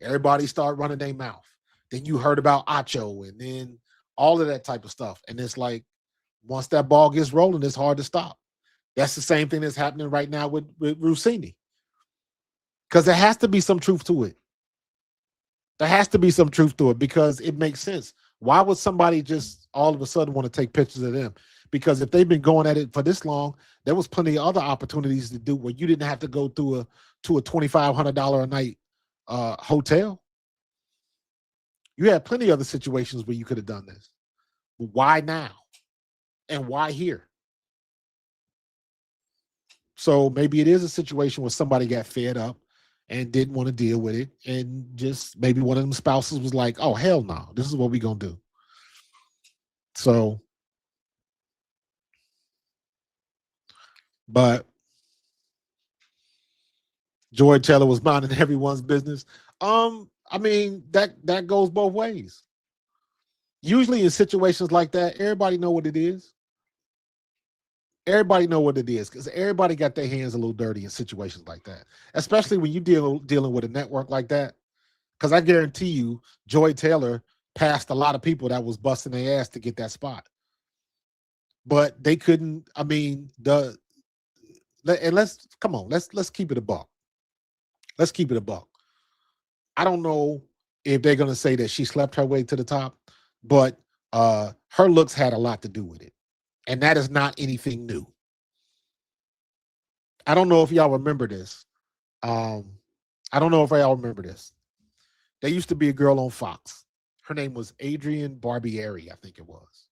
Everybody start running their mouth. Then you heard about Acho and then all of that type of stuff. And it's like, once that ball gets rolling, it's hard to stop. That's the same thing that's happening right now with Russini. Because there has to be some truth to it. There has to be some truth to it because it makes sense. Why would somebody just all of a sudden want to take pictures of them? Because if they've been going at it for this long, there was plenty of other opportunities to do where you didn't have to go to a $2,500 a night hotel. You had plenty of other situations where you could have done this. Why now? And why here? So maybe it is a situation where somebody got fed up and didn't want to deal with it. And just maybe one of them spouses was like, oh, hell no, this is what we're going to do. So, but Joy Taylor was minding everyone's business. I mean, that goes both ways. Usually in situations like that, everybody know what it is. Everybody know what it is because everybody got their hands a little dirty in situations like that, especially when you dealing with a network like that. Because I guarantee you, Joy Taylor passed a lot of people that was busting their ass to get that spot, but they couldn't. I mean, let's keep it a buck. Let's keep it a buck. I don't know if they're gonna say that she slept her way to the top, but her looks had a lot to do with it. And that is not anything new. I don't know if y'all remember this. I don't know if y'all remember this. There used to be a girl on Fox. Her name was Adrienne Barbieri, I think it was.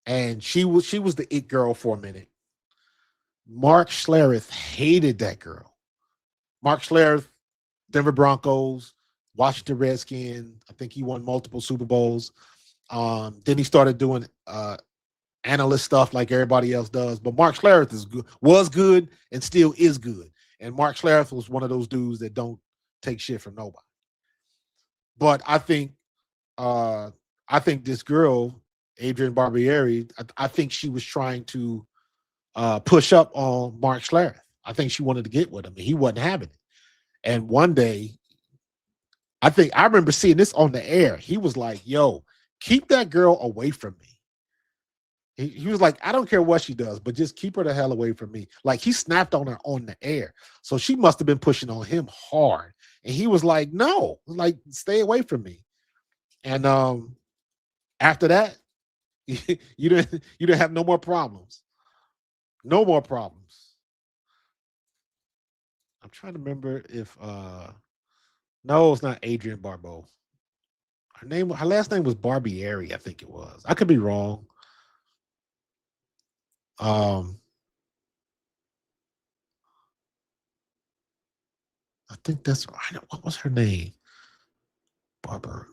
And she was the it girl for a minute. Mark Schlereth hated that girl. Mark Schlereth, Denver Broncos, Washington Redskins. I think he won multiple Super Bowls. Then he started doing analyst stuff like everybody else does. But Mark Schlereth was good and still is good. And Mark Schlereth was one of those dudes that don't take shit from nobody. But I think I think this girl, Adrian Barbieri, I think she was trying to push up on Mark Schlereth. I think she wanted to get with him, and he wasn't having it. And one day, I remember seeing this on the air. He was like, "Yo, keep that girl away from me." He was like, "I don't care what she does, but just keep her the hell away from me." Like he snapped on her on the air, so she must have been pushing on him hard. And he was like, "No, like stay away from me." And after that, you didn't have no more problems. No more problems. I'm trying to remember if no, it's not Adrian Barbeau. Her last name was Barbieri, I think it was. I could be wrong. Um, I think that's what was her name? Barbara.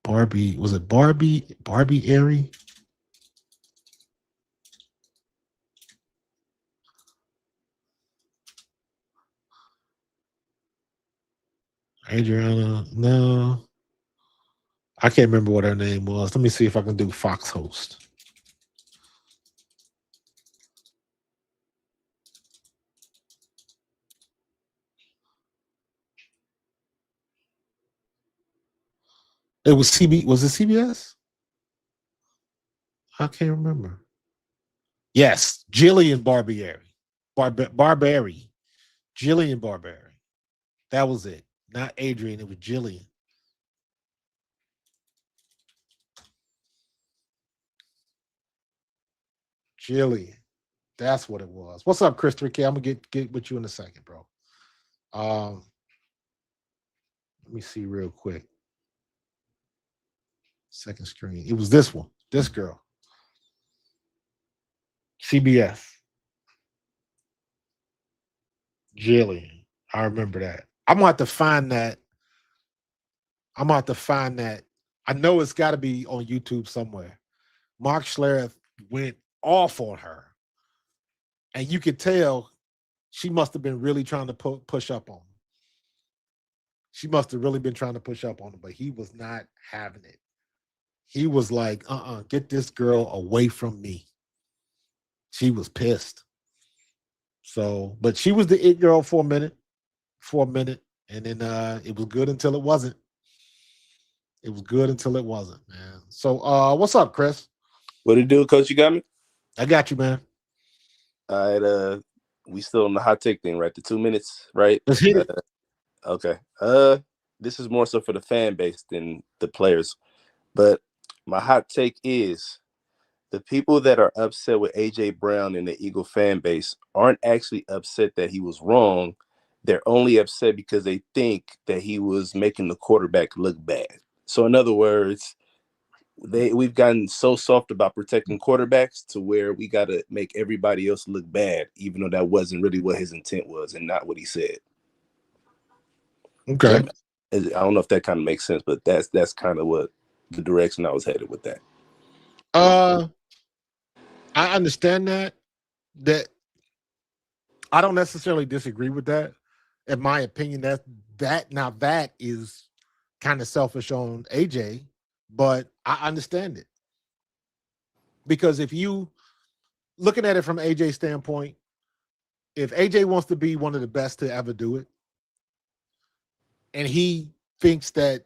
Barbie. Was it Barbie? Barbieri? Adriana. No. I can't remember what her name was. Let me see if I can do Fox host. It was Was it CBS? I can't remember. Yes, Jillian Barbieri. Barberi. Jillian Barbieri. That was it. Not Adrian. It was Jillian. Jillian. That's what it was. What's up, Chris 3K? I'm gonna get with you in a second, bro. Let me see real quick. Second screen. It was this one. This girl. CBS. Jillian. I remember that. I'm gonna have to find that. I'm gonna have to find that. I know it's got to be on YouTube somewhere. Mark Schlereth went off on her, and you could tell she must have been really trying to push up on him. She must have really been trying to push up on him, but he was not having it. He was like, get this girl away from me. She was pissed. So, but she was the it girl for a minute, and then it was good until it wasn't. It was good until it wasn't, man. So, what's up, Chris? What do you do, Coach? You got me? I got you, man. All right. We still on the hot take thing, right? The 2 minutes, right? Let's hit it. Okay. This is more so for the fan base than the players. But my hot take is the people that are upset with AJ Brown and the Eagle fan base aren't actually upset that he was wrong. They're only upset because they think that he was making the quarterback look bad. So in other words, we've gotten so soft about protecting quarterbacks to where we got to make everybody else look bad, even though that wasn't really what his intent was and not what he said. Okay. I don't know if that kind of makes sense, but that's kind of what the direction I was headed with that. I understand that I don't necessarily disagree with that. In my opinion, that is kind of selfish on AJ, but I understand it. Because if you looking at it from AJ's standpoint, if AJ wants to be one of the best to ever do it, and he thinks that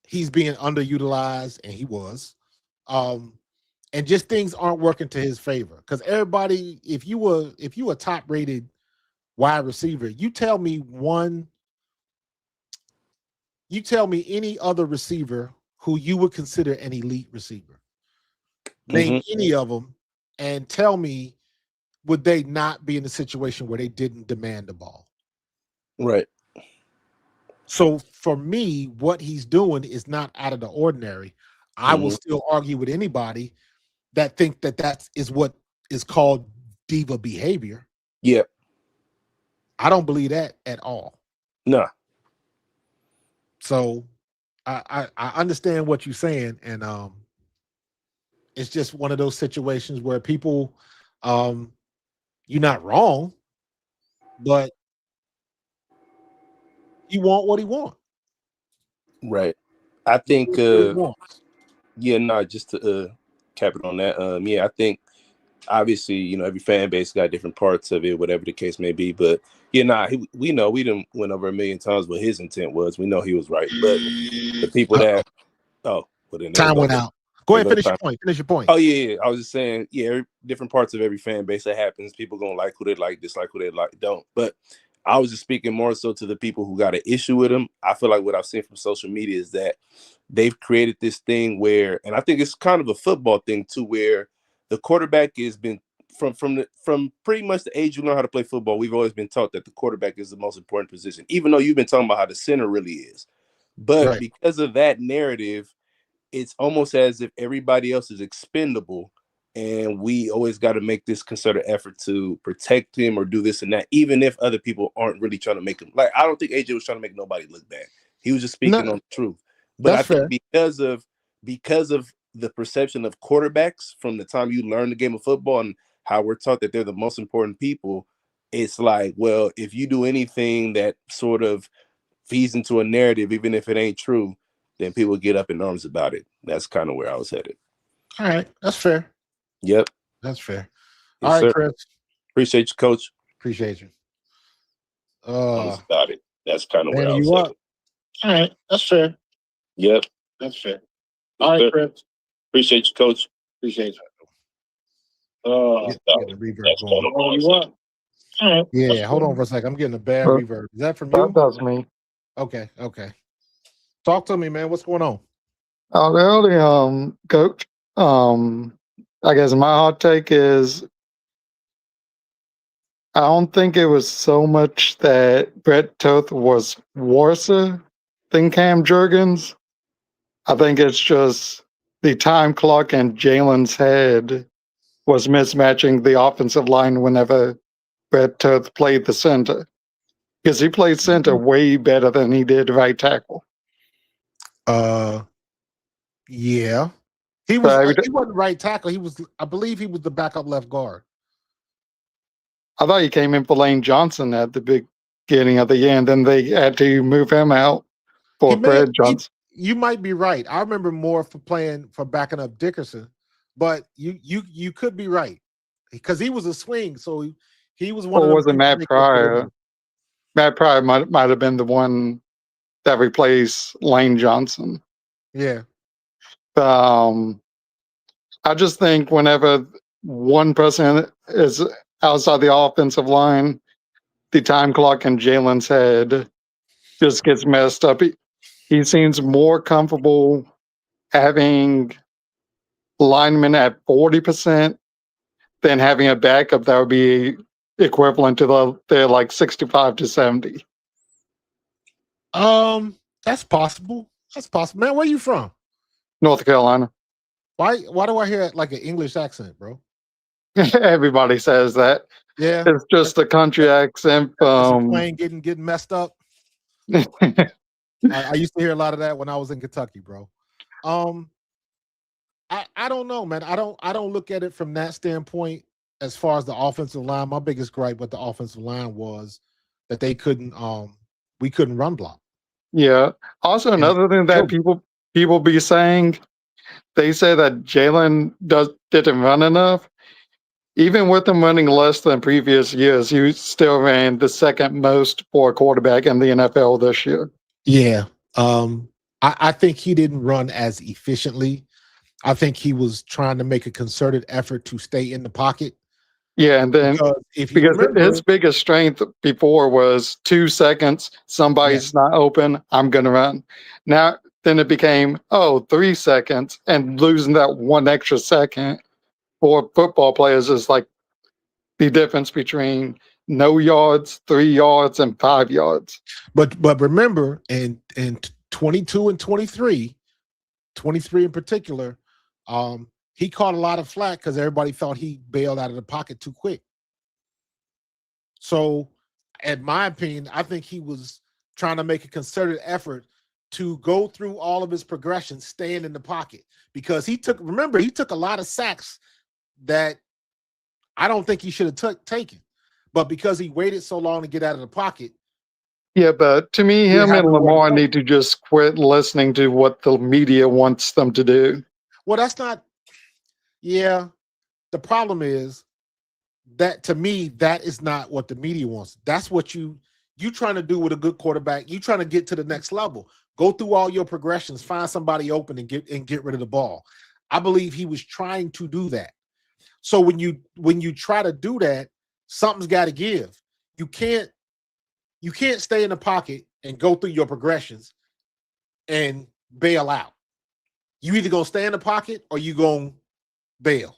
he's being underutilized, and he was, and just things aren't working to his favor. Because everybody, if you were top rated wide receiver, you tell me any other receiver who you would consider an elite receiver. Name any of them, and tell me, would they not be in a situation where they didn't demand the ball? Right. So for me, what he's doing is not out of the ordinary. I will still argue with anybody that think that is what is called diva behavior. Yeah. I don't believe that at all. No. So I understand what you're saying, and it's just one of those situations where people, you're not wrong, but he want what he want. Right. I think, What he wants. just to cap it on that. I think obviously, every fan base got different parts of it, whatever the case may be. But we know we didn't went over a million times what his intent was. We know he was right, but the people that then there Time go. went out. Go There ahead, goes finish time. your point. Finish your point. Oh yeah. I was just saying, different parts of every fan base that happens. People gonna like who they like, dislike who they like, don't. But I was just speaking more so to the people who got an issue with him. I feel like what I've seen from social media is that they've created this thing where, and I think it's kind of a football thing too, where the quarterback has been from pretty much the age you learn how to play football. We've always been taught that the quarterback is the most important position, even though you've been talking about how the center really is. But Right. because of that narrative, it's almost as if everybody else is expendable, and we always got to make this concerted effort to protect him or do this and that, even if other people aren't really trying to make him. Like, I don't think AJ was trying to make nobody look bad. He was just speaking No, on the truth. But I that's think fair. because of the perception of quarterbacks from the time you learn the game of football and how we're taught that they're the most important people, it's like, well, if you do anything that sort of feeds into a narrative, even if it ain't true, then people get up in arms about it. That's kind of where I was headed. All right, that's fair. Yep. That's fair. Yes, All right, sir. Chris. Appreciate you, Coach. Appreciate you. Arms about it. That's kind of where Man, I was you headed. up? All right, that's fair. Yep. That's fair. Yes, All right, sir. Chris. Appreciate you, Coach. Appreciate you. Arms Get about the it. reverb That's going. kind of where I Oh, was you headed. up? All right. Yeah, hold on for a second. I'm getting a bad reverb. Is that from you? That's me. Okay. Talk to me, man. What's going on? Howdy, coach. I guess my hot take is I don't think it was so much that Brett Toth was worse than Cam Jurgens. I think it's just the time clock and Jalen's head was mismatching the offensive line whenever Brett Toth played the center. Because he played center way better than he did right tackle. Yeah. He wasn't right tackle. I believe he was the backup left guard. I thought he came in for Lane Johnson at the beginning of the year, and then they had to move him out for Fred Johnson. You might be right. I remember more for backing up Dickerson, but you could be right because he was a swing, so he was one of Or them. was it Matt Pryor? Matt Pryor might have been the one that replaced Lane Johnson. Yeah. I just think whenever one person is outside the offensive line, the time clock in Jalen's head just gets messed up. He seems more comfortable having linemen at 40% than having a backup that would be equivalent to their like 65 to 70. That's possible. Man, where you from? North Carolina. Why do I hear like an English accent, bro? Everybody says that. Yeah. It's just a country accent. Plane getting messed up. I used to hear a lot of that when I was in Kentucky, bro. I don't know, man. I don't look at it from that standpoint as far as the offensive line. My biggest gripe with the offensive line was that we couldn't run block. Yeah. Also, another thing that people be saying, they say that Jalen didn't run enough. Even with him running less than previous years, he still ran the second most for a quarterback in the NFL this year. Yeah. I think he didn't run as efficiently. I think he was trying to make a concerted effort to stay in the pocket. Yeah, and then because his biggest strength before was 2 seconds, somebody's not open, I'm going to run. Now, then it became, 3 seconds, and losing that 1 extra second for football players is like the difference between no yards, 3 yards, and 5 yards. But remember, in 22 and 23 in particular, he caught a lot of flack because everybody thought he bailed out of the pocket too quick. So, in my opinion, I think he was trying to make a concerted effort to go through all of his progressions, staying in the pocket, because he took a lot of sacks that I don't think he should have taken. But because he waited so long to get out of the pocket, Yeah, but to me, We're him and having more Lamar success. need to just quit listening to what the media wants them to do. Well, that's not. Yeah, the problem is that to me, that is not what the media wants. That's what you trying to do with a good quarterback. You trying to get to the next level. Go through all your progressions, find somebody open and get rid of the ball. I believe he was trying to do that. So when you try to do that, something's got to give. You can't stay in the pocket and go through your progressions and bail out. You either gonna stay in the pocket or you gonna bail.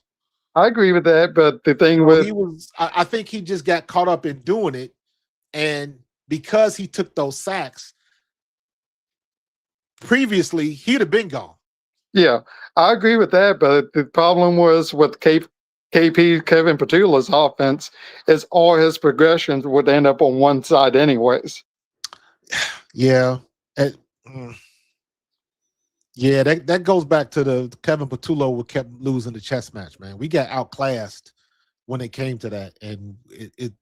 I agree with that, but the thing So with he was. I think he just got caught up in doing it, and because he took those sacks previously, he'd have been gone. yeah, I agree with that, but the problem was with KP Kevin Petula's offense is all his progressions would end up on one side anyways. Yeah, and, yeah. That goes back to the Kevin Patullo kept losing the chess match. Man, we got outclassed when it came to that, and it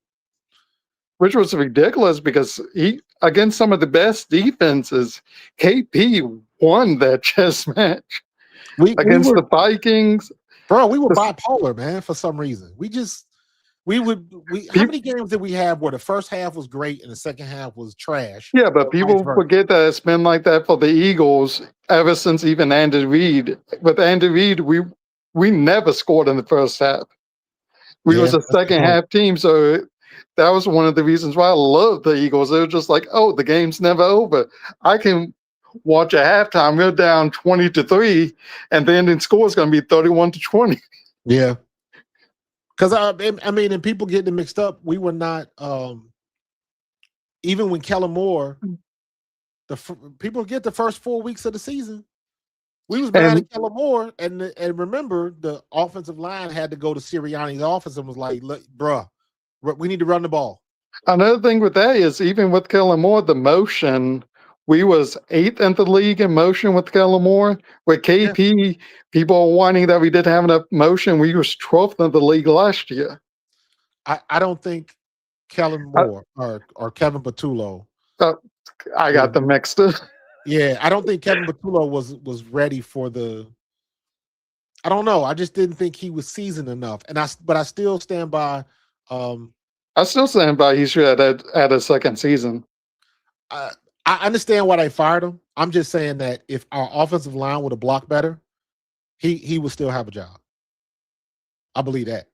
Which was ridiculous because he against some of the best defenses, KP won that chess match we against were, the Vikings. bro. We were the- bipolar, man. For some reason, we how Peop- many games did we have where the first half was great and the second half was trash? Yeah, but Or vice people versa? forget that it's been like that for the Eagles ever since even Andy Reid. With Andy Reid, we never scored in the first half. We Yeah, was a that's the second point. half team, so that was one of the reasons why I love the Eagles. They were just like, oh, the game's never over. I can watch a halftime. We're down 20-3, and the ending score is going to be 31-20. Yeah, because I mean, and people getting it mixed up. We were not even when Kellen Moore. People get the first 4 weeks of the season. We was mad And at Kellen Moore, and remember the offensive line had to go to Sirianni's office and was like, "Look, bruh, we need to run the ball." another thing with that is even with Kellen Moore, the motion, we was 8th in the league in motion with Kellen Moore. With Yeah, KP, people are whining that we didn't have enough motion. We was 12th in the league last year. I don't think Kellen I, Moore or Kevin Patullo uh, I was. got them mixed up. Yeah, I don't think Kevin Patullo was ready for the. I don't know. I just didn't think he was seasoned enough, but I still stand by. Um, I still stand by he should have had a second season. I, I understand why they fired him. I'm just saying that if our offensive line would have blocked better, he would still have a job. I believe that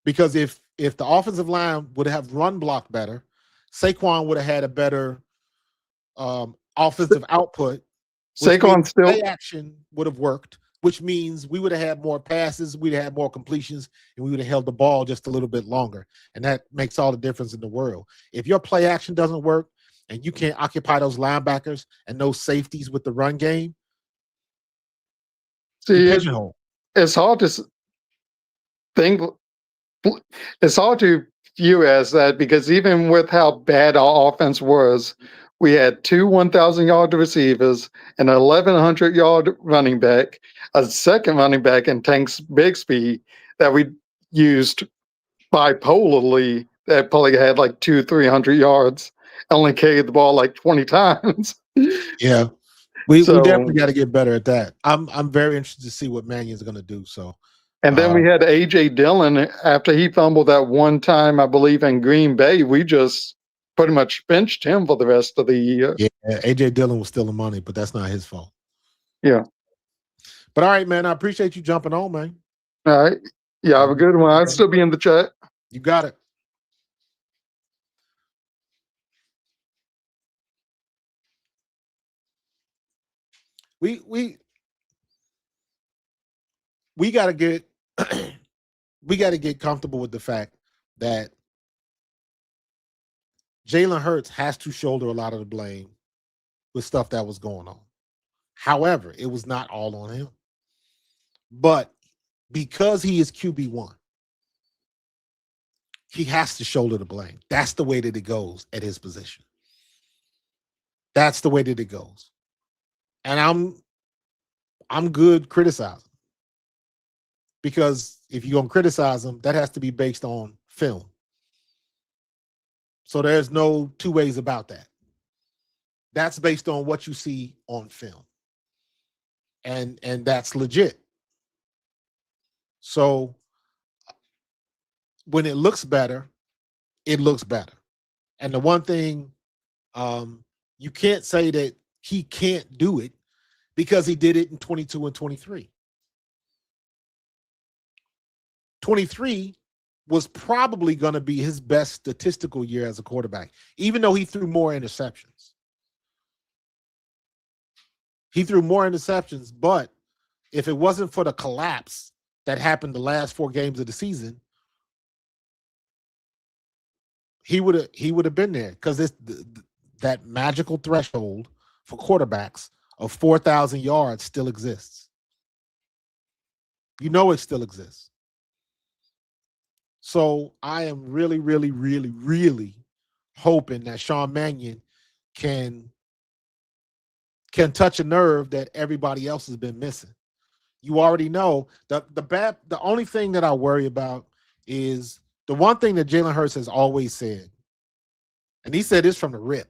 because if the offensive line would have run blocked better, Saquon would have had a better offensive output, which Saquon means play still action would have worked, which means we would have had more passes, we'd have had more completions, and we would have held the ball just a little bit longer. And that makes all the difference in the world. If your play action doesn't work and you can't occupy those linebackers and those safeties with the run game, you see pigeonhole. it's hard to think. It's hard to view as that because even with how bad our offense was, we had two 1,000-yard receivers, an 1,100-yard running back, a second running back in Tank's Bigsby that we used bipolarly that probably had like 300 yards, only carried the ball like 20 times. Yeah. We So, definitely got to get better at that. I'm very interested to see what Mannion's going to do. So and then we had AJ Dillon after he fumbled that one time, I believe, in Green Bay. We just pretty much benched him for the rest of the year. yeah, AJ Dillon was stealing money, but that's not his fault. Yeah. But all right, man, I appreciate you jumping on, man. All right. Yeah, have a good one. I'd still be in the chat. You got it. We got to get we got to get comfortable with the fact that Jalen Hurts has to shoulder a lot of the blame with stuff that was going on. However, it was not all on him. But because he is QB1, he has to shoulder the blame. That's the way that it goes at his position. That's the way that it goes. And I'm good criticizing. Because if you're going to criticize him, that has to be based on film. So there's no two ways about that. That's based on what you see on film. And that's legit. So when it looks better, it looks better. And the one thing you can't say that he can't do it because he did it in 22 and 23. 23 was probably going to be his best statistical year as a quarterback, even though he threw more interceptions. He threw more interceptions, but if it wasn't for the collapse that happened the last 4 games of the season, he would have been there because that magical threshold for quarterbacks of 4,000 yards still exists. You know it still exists. So I am really, really, really, really hoping that Sean Mannion can touch a nerve that everybody else has been missing. You already know the only thing that I worry about is the one thing that Jalen Hurts has always said, and he said this from the rip.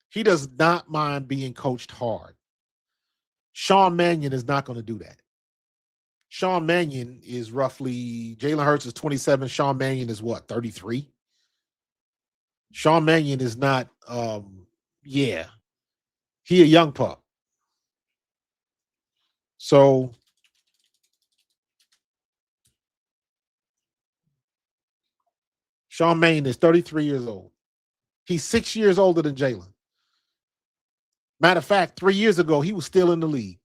He does not mind being coached hard. Sean Mannion is not going to do that. Sean Mannion is roughly, Jalen Hurts is 27. Sean Mannion is what, 33? Sean Mannion is not, he a young pup. So Sean Mannion is 33 years old. He's 6 years older than Jalen. Matter of fact, 3 years ago, he was still in the league.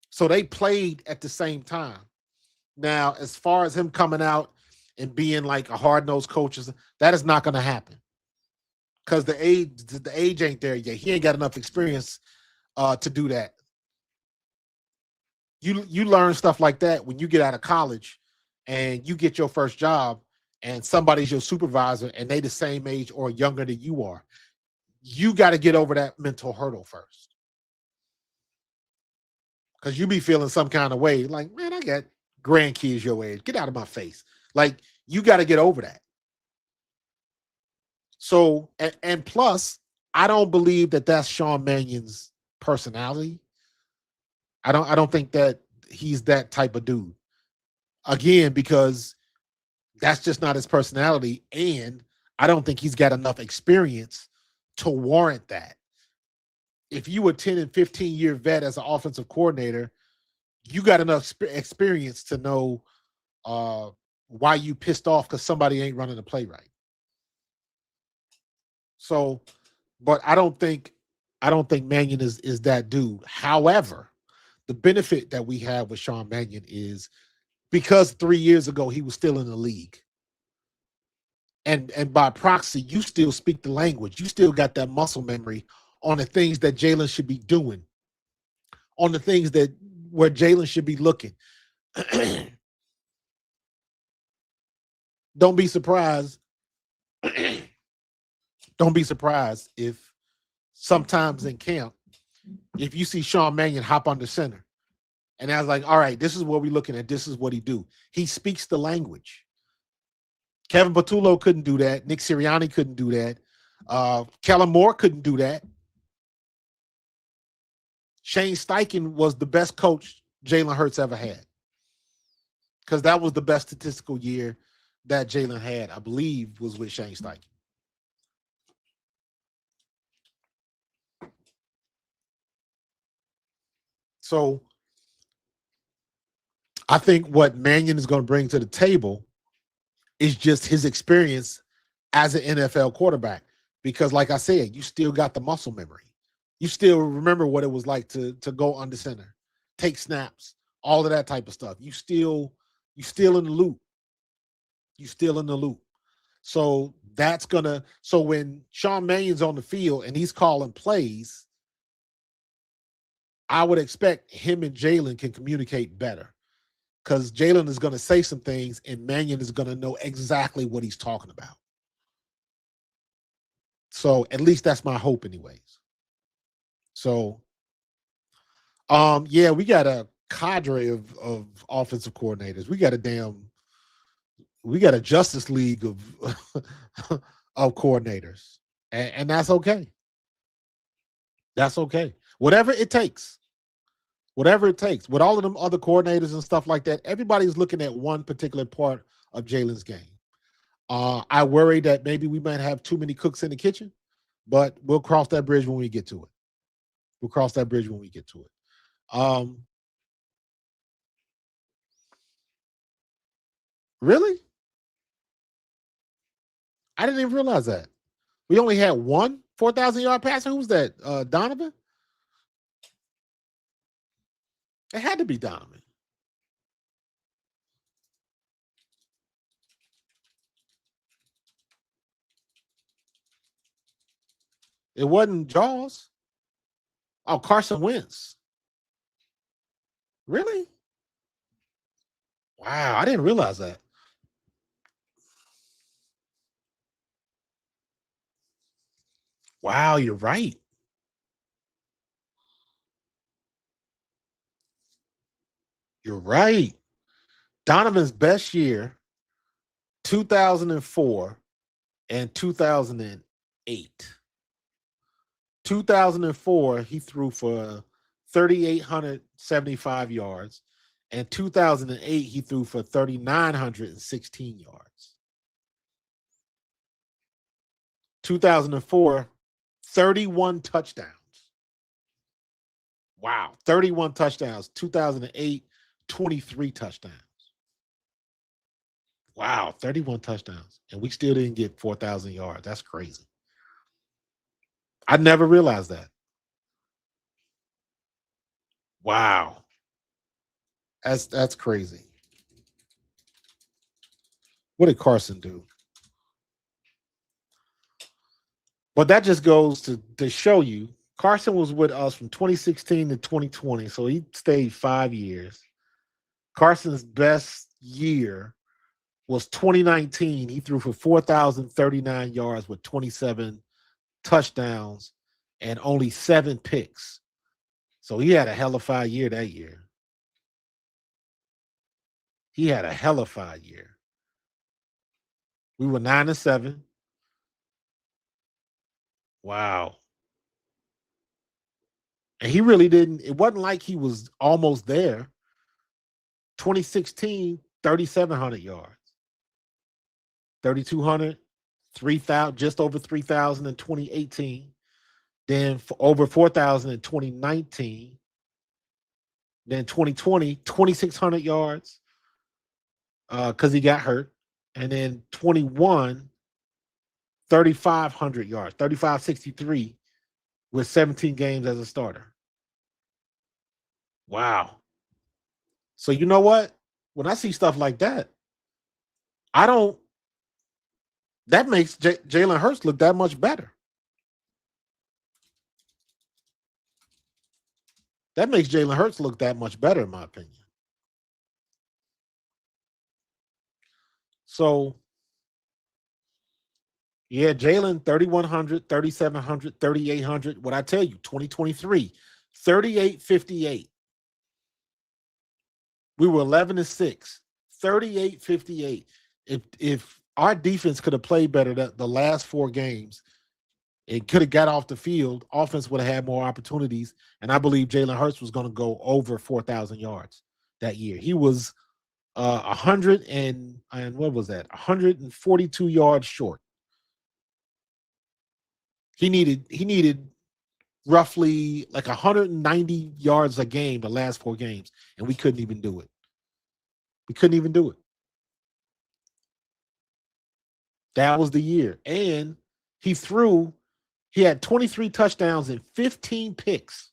So they played at the same time. Now, as far as him coming out and being like a hard-nosed coach, that is not going to happen because the age ain't there yet. He ain't got enough experience to do that. You learn stuff like that when you get out of college and you get your first job and somebody's your supervisor and they the same age or younger than you are. You got to get over that mental hurdle first. Because you be feeling some kind of way, like, man, I got grandkids your age. Get out of my face. Like, you got to get over that. So, and plus, I don't believe that that's Sean Mannion's personality. I don't think that he's that type of dude. Again, because that's just not his personality, and I don't think he's got enough experience to warrant that. If you were 10 and 15-year vet as an offensive coordinator, you got enough experience to know why you pissed off because somebody ain't running the play right. So, but I don't think Mannion is that dude. However, the benefit that we have with Sean Mannion is because 3 years ago he was still in the league. And by proxy, you still speak the language. You still got that muscle memory on the things that Jalen should be doing, on the things that where Jalen should be looking. Don't be surprised. Don't be surprised if sometimes in camp, if you see Sean Mannion hop on the center, and I was like, all right, this is what we're looking at. This is what he do. He speaks the language. Kevin Patullo couldn't do that. Nick Sirianni couldn't do that. Kellen Moore couldn't do that. Shane Steichen was the best coach Jalen Hurts ever had because that was the best statistical year that Jalen had, I believe, was with Shane Steichen. So I think what Mannion is going to bring to the table is just his experience as an NFL quarterback. Because like I said, you still got the muscle memory. You still remember what it was like to go under center, take snaps, all of that type of stuff. You still in the loop. You still in the loop. So so when Sean Mannion's on the field and he's calling plays, I would expect him and Jalen can communicate better. Because Jalen is going to say some things and Mannion is going to know exactly what he's talking about. So at least that's my hope anyways. So, we got a cadre of offensive coordinators. We got a Justice League of coordinators. And that's okay. That's okay. Whatever it takes. Whatever it takes. With all of them other coordinators and stuff like that, everybody's looking at one particular part of Jalen's game. I worry that maybe we might have too many cooks in the kitchen, but we'll cross that bridge when we get to it. We'll cross that bridge when we get to it. Really? I didn't even realize that. We only had one 4,000-yard passer. Who was that? Donovan? It had to be Donovan. It wasn't Jaws. Oh, Carson Wentz. Really? Wow, I didn't realize that. Wow, you're right. You're right. Donovan's best year, 2004 and 2008. 2004, he threw for 3,875 yards. And 2008, he threw for 3,916 yards. 2004, 31 touchdowns. Wow, 31 touchdowns. 2008, 23 touchdowns. Wow, 31 touchdowns. And we still didn't get 4,000 yards. That's crazy. I never realized that. Wow. That's crazy. What did Carson do? But that just goes to show you, Carson was with us from 2016 to 2020, so he stayed 5 years. Carson's best year was 2019. He threw for 4,039 yards with 27 touchdowns and only 7 picks. So he had a hellified year that year. He had a hellified year. We were 9-7. Wow. And he really didn't, it wasn't like he was almost there. 2016, 3,700 yards. 3,200, 3,000, just over 3,000 in 2018. Then for over 4,000 in 2019. Then 2020, 2,600 yards because he got hurt. And then 21, 3,500 yards, 3,563 with 17 games as a starter. Wow. So you know what? When I see stuff like that, that makes Jalen Hurts look that much better. That makes Jalen Hurts look that much better, in my opinion. So, yeah, Jalen, 3,100, 3,700, 3,800. What I tell you, 2023, 38-58. We were 11-6, 38-58. If our defense could have played better the last 4 games, it could have got off the field, offense would have had more opportunities, and I believe Jalen Hurts was going to go over 4,000 yards that year. He was 100 and what was that? 142 yards short. He needed roughly like 190 yards a game the last 4 games, and we couldn't even do it. We couldn't even do it. That was the year. And he had 23 touchdowns and 15 picks.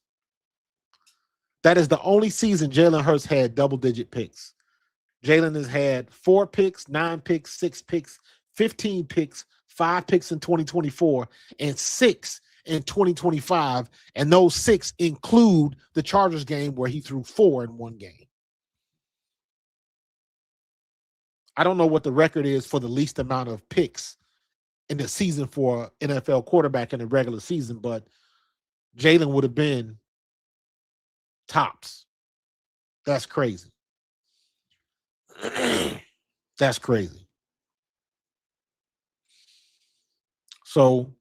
That is the only season Jalen Hurts had double-digit picks. Jalen has had 4 picks, 9 picks, 6 picks, 15 picks, 5 picks in 2024, and 6 in 2025. And those 6 include the Chargers game where he threw 4 in one game. I don't know what the record is for the least amount of picks in the season for an NFL quarterback in the regular season, but Jalen would have been tops. That's crazy. That's crazy. So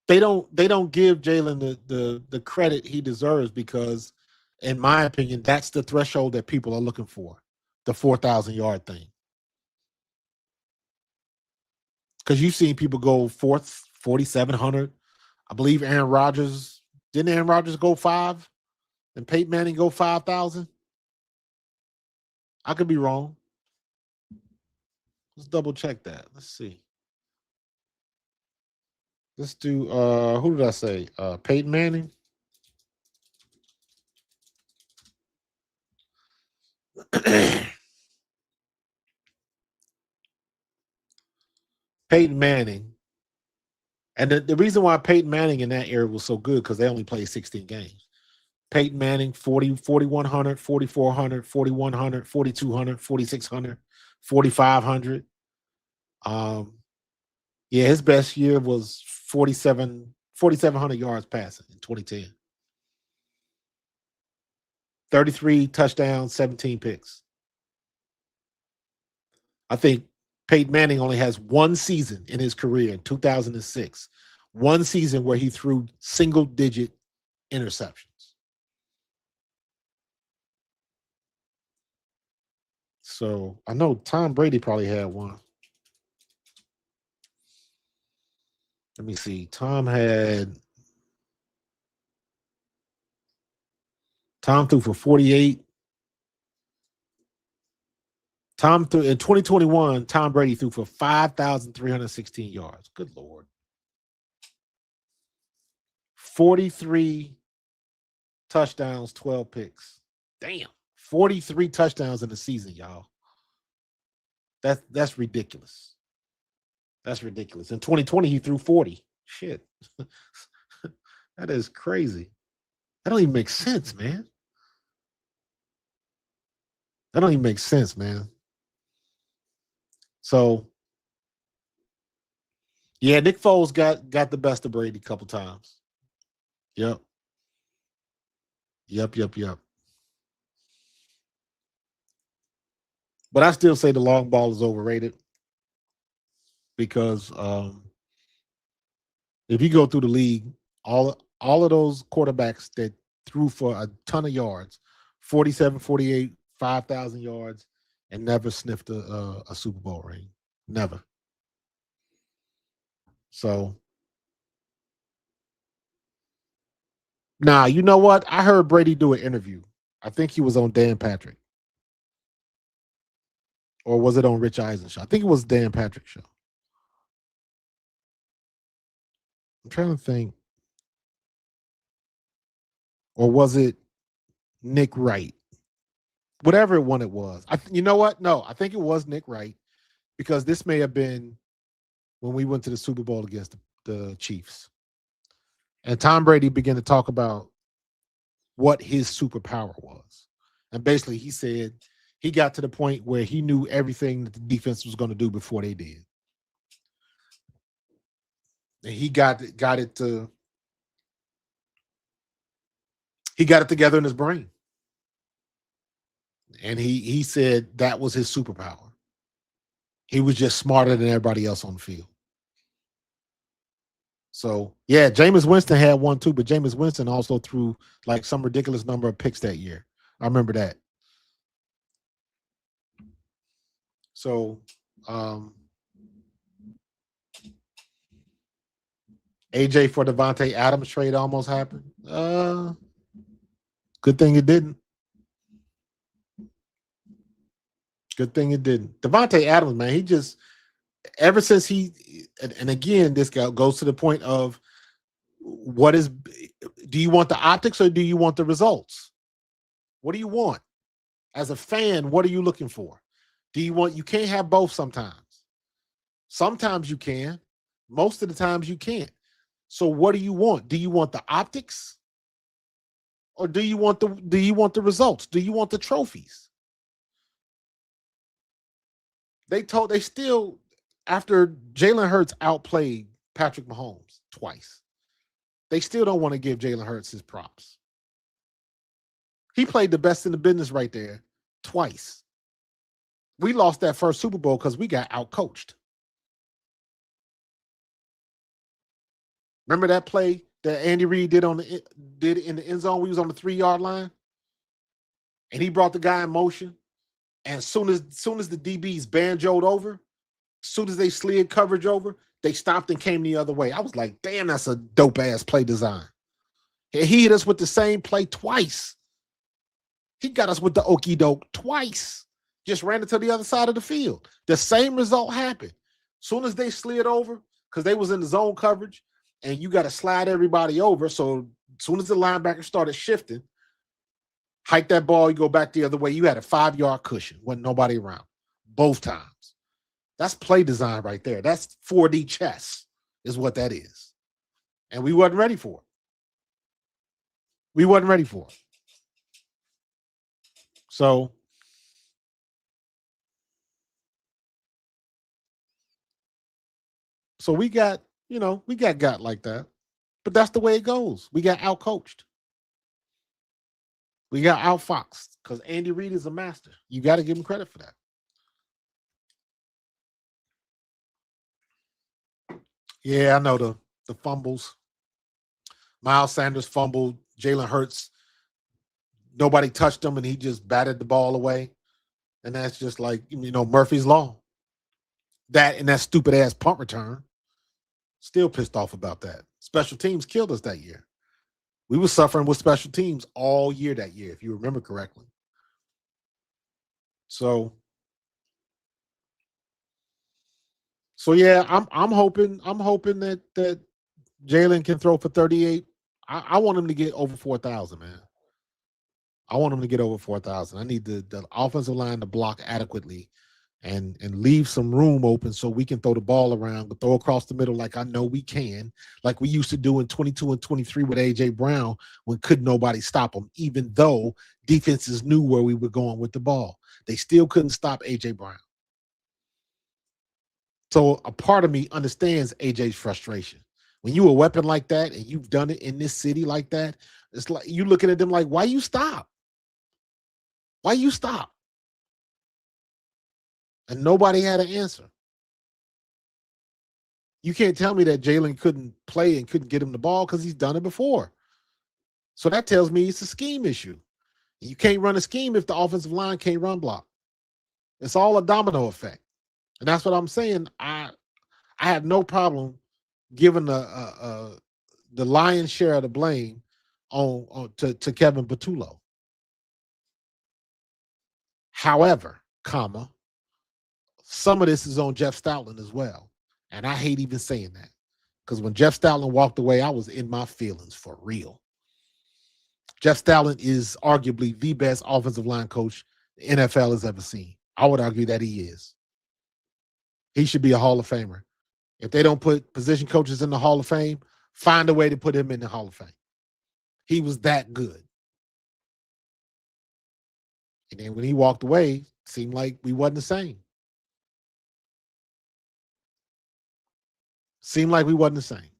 they don't give Jalen the credit he deserves because, in my opinion, that's the threshold that people are looking for, the 4,000-yard thing. Because you've seen people go 4,700. I believe Aaron Rodgers, didn't Aaron Rodgers go 5? And Peyton Manning go 5,000? I could be wrong. Let's double check that. Let's see. Let's do who did I say? Peyton Manning. Peyton Manning. And the reason why Peyton Manning in that era was so good because they only played 16 games. Peyton Manning, 4,100, 4,400, 4,100, 4,200, 4,600, 4,500. Yeah, his best year was 4,700 yards passing in 2010. 33 touchdowns, 17 picks. I think Peyton Manning only has one season in his career in 2006. One season where he threw single-digit interceptions. So I know Tom Brady probably had one. Let me see. Tom threw for 48. In 2021, Tom Brady threw for 5,316 yards. Good Lord. 43 touchdowns, 12 picks. Damn. 43 touchdowns in the season, y'all. That's ridiculous. That's ridiculous. In 2020, he threw 40. Shit. That is crazy. That don't even make sense, man. That don't even make sense, man. So, yeah, Nick Foles got the best of Brady a couple times. Yep. But I still say the long ball is overrated because if you go through the league, all of those quarterbacks that threw for a ton of yards, 47, 48, 5,000 yards, and never sniffed a Super Bowl ring. Never. So, now, you know what? I heard Brady do an interview. I think he was on Dan Patrick. Or was it on Rich Eisen's show? I think it was Dan Patrick's show. I'm trying to think. Or was it Nick Wright? Whatever one it was. You know what? No, I think it was Nick Wright because this may have been when we went to the Super Bowl against the Chiefs. And Tom Brady began to talk about what his superpower was. And basically he said he got to the point where he knew everything that the defense was going to do before they did. And he got it together in his brain. And he said that was his superpower. He was just smarter than everybody else on the field. So, yeah, Jameis Winston had one too, but Jameis Winston also threw like some ridiculous number of picks that year. I remember that. So, AJ for Devontae Adams trade almost happened. Good thing it didn't. Good thing it didn't. Devontae Adams, man, he just ever since and again, this guy goes to the point of do you want the optics or do you want the results? What do you want? As a fan, what are you looking for? You can't have both sometimes. Sometimes you can. Most of the times you can't. So what do you want? Do you want the optics? Or do you want the results? Do you want the trophies? They still, after Jalen Hurts outplayed Patrick Mahomes twice, they still don't want to give Jalen Hurts his props. He played the best in the business right there twice. We lost that first Super Bowl because we got outcoached. Remember that play that Andy Reid did in the end zone? We was on the 3-yard line, and he brought the guy in motion. And soon as the DBs banjoed over, soon as they slid coverage over, they stopped and came the other way. I was like, damn, that's a dope ass play design. And he hit us with the same play twice. He got us with the okie doke twice. Just ran it to the other side of the field. The same result happened. Soon as they slid over, because they was in the zone coverage, and you got to slide everybody over. So as soon as the linebacker started shifting, hike that ball, you go back the other way. You had a 5-yard cushion. Wasn't nobody around. Both times. That's play design right there. That's 4D chess is what that is. And we wasn't ready for it. We wasn't ready for it. So we got, we got like that. But that's the way it goes. We got out-coached. We got out-foxed because Andy Reid is a master. You got to give him credit for that. Yeah, I know the fumbles. Miles Sanders fumbled. Jalen Hurts, nobody touched him, and he just batted the ball away. And that's just like, Murphy's Law. That and that stupid-ass punt return. Still pissed off about that. Special teams killed us that year. We were suffering with special teams all year that year, if you remember correctly. So yeah, I'm hoping that Jalen can throw for 38. I want him to get over 4,000, man. I want him to get over 4,000. I need the offensive line to block adequately and leave some room open so we can throw the ball around, but throw across the middle like I know we can, like we used to do in 22 and 23 with A.J. Brown when couldn't nobody stop him, even though defenses knew where we were going with the ball. They still couldn't stop A.J. Brown. So a part of me understands A.J.'s frustration. When you a weapon like that and you've done it in this city like that, it's like you looking at them like, why you stop? Why you stop? And nobody had an answer. You can't tell me that Jalen couldn't play and couldn't get him the ball because he's done it before. So that tells me it's a scheme issue. You can't run a scheme if the offensive line can't run block. It's all a domino effect. And that's what I'm saying. I have no problem giving the lion's share of the blame to Kevin Patullo. However, some of this is on Jeff Stoutland as well. And I hate even saying that because when Jeff Stoutland walked away, I was in my feelings for real. Jeff Stoutland is arguably the best offensive line coach the NFL has ever seen. I would argue that he is. He should be a Hall of Famer. If they don't put position coaches in the Hall of Fame, find a way to put him in the Hall of Fame. He was that good. And then when he walked away, it seemed like we wasn't the same. Seemed like we wasn't the same.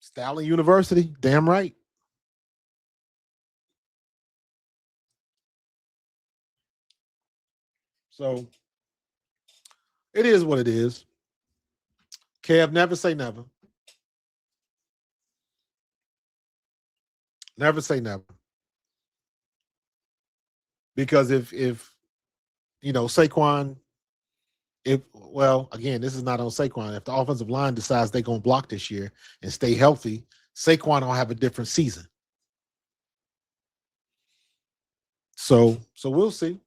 Stoutland University, damn right. So it is what it is. Kev, never say never. Never say never. Because if Saquon, again, this is not on Saquon. If the offensive line decides they're going to block this year and stay healthy, Saquon will have a different season. So we'll see.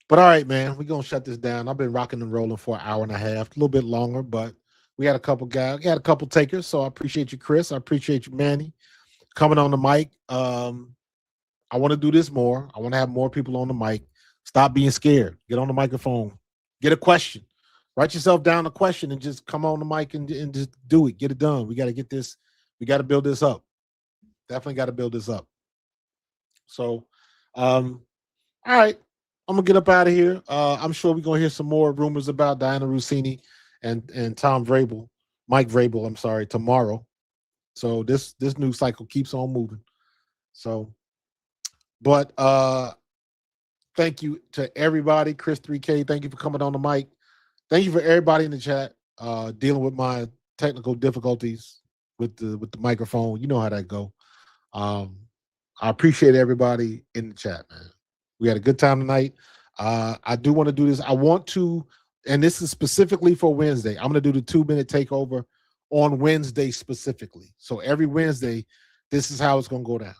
But all right, man, we're going to shut this down. I've been rocking and rolling for an hour and a half, a little bit longer, but we had a couple guys, we had a couple takers. So I appreciate you, Chris. I appreciate you, Manny, coming on the mic. I want to do this more. I want to have more people on the mic. Stop being scared. Get on the microphone. Get a question. Write yourself down a question and just come on the mic and just do it. Get it done. We got to get this. We got to build this up. Definitely got to build this up. So, all right. I'm going to get up out of here. I'm sure we're going to hear some more rumors about Dianna Russini and Mike Vrabel, I'm sorry, tomorrow. So this news cycle keeps on moving. So, but thank you to everybody. Chris 3K, thank you for coming on the mic. Thank you for everybody in the chat dealing with my technical difficulties with the microphone. You know how that go. I appreciate everybody in the chat, man. We had a good time tonight. I do want to do this. I want to, and this is specifically for Wednesday. I'm going to do the 2-minute takeover on Wednesday specifically. So every Wednesday, this is how it's going to go down.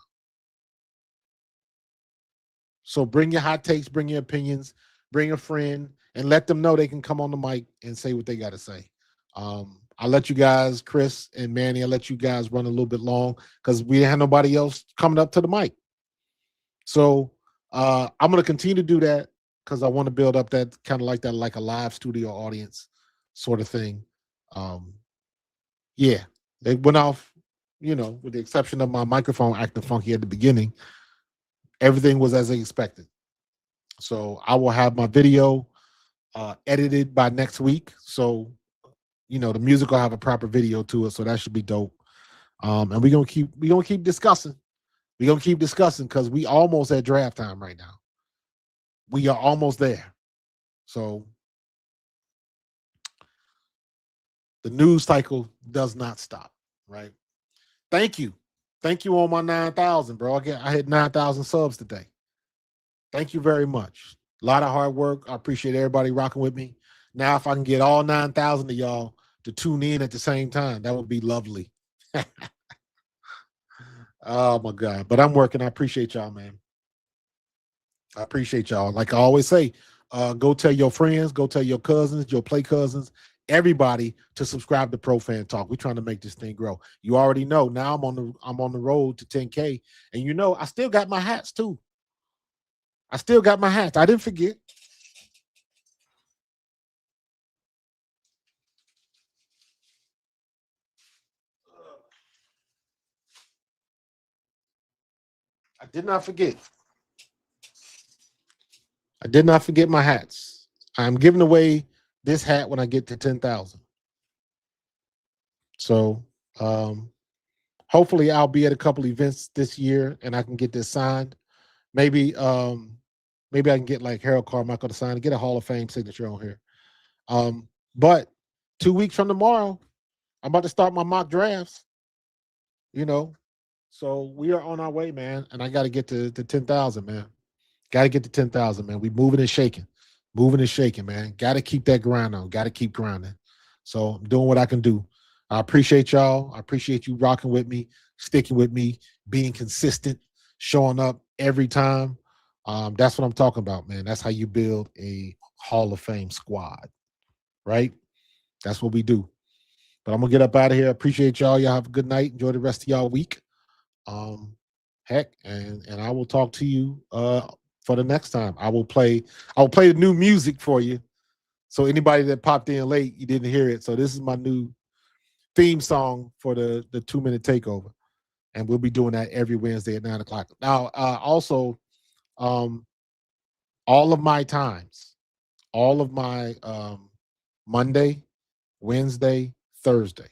So bring your hot takes, bring your opinions, bring a friend, and let them know they can come on the mic and say what they got to say. I'll let you guys, Chris and Manny, I'll let you guys run a little bit long because we didn't have nobody else coming up to the mic. So I'm going to continue to do that because I want to build up that kind of like a live studio audience sort of thing. Yeah, they went off, with the exception of my microphone acting funky at the beginning. Everything was as expected. So I will have my video edited by next week. So, the music will have a proper video to it. So that should be dope. And we're gonna keep discussing. We're gonna keep discussing because we almost at draft time right now. We are almost there. So the news cycle does not stop, right? Thank you. Thank you on my 9,000, bro. I hit 9,000 subs today. Thank you very much. A lot of hard work. I appreciate everybody rocking with me. Now, if I can get all 9,000 of y'all to tune in at the same time, that would be lovely. Oh, my God. But I'm working. I appreciate y'all, man. I appreciate y'all. Like I always say, go tell your friends, go tell your cousins, your play cousins, everybody to subscribe to Pro Fan Talk. We're trying to make this thing grow. You already know. Now I'm on the road to 10K. And I still got my hats too. I still got my hats. I didn't forget. I did not forget. I did not forget my hats. I'm giving away this hat when I get to 10,000. So hopefully I'll be at a couple events this year and I can get this signed. Maybe I can get like Harold Carmichael to sign and get a Hall of Fame signature on here. But 2 weeks from tomorrow, I'm about to start my mock drafts. So we are on our way, man. And I got to get to 10,000, man. Got to get to 10,000, man. We moving and shaking, man. Got to keep that grind on. Got to keep grinding. So I'm doing what I can do. I appreciate y'all. I appreciate you rocking with me, sticking with me, being consistent, showing up every time. That's what I'm talking about, man. That's how you build a Hall of Fame squad, right? That's what we do. But I'm gonna get up out of here. Appreciate y'all. Y'all have a good night. Enjoy the rest of y'all week. And I will talk to you for the next time. I will play the new music for you. So anybody that popped in late, you didn't hear it. So this is my new theme song for the 2-minute takeover. And we'll be doing that every Wednesday at 9:00. Now, also, all of my times, all of my Monday, Wednesday, Thursday.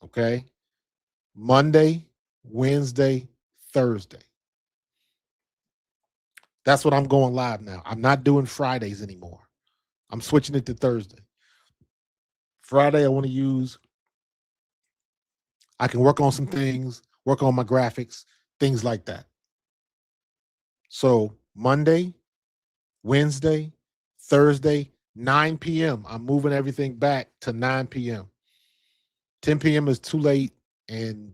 Okay? Monday, Wednesday, Thursday. That's what I'm going live now. I'm not doing Fridays anymore. I'm switching it to Thursday. Friday, I can work on some things, work on my graphics, things like that. So Monday, Wednesday, Thursday, 9 p.m. I'm moving everything back to 9 p.m. 10 p.m. is too late, and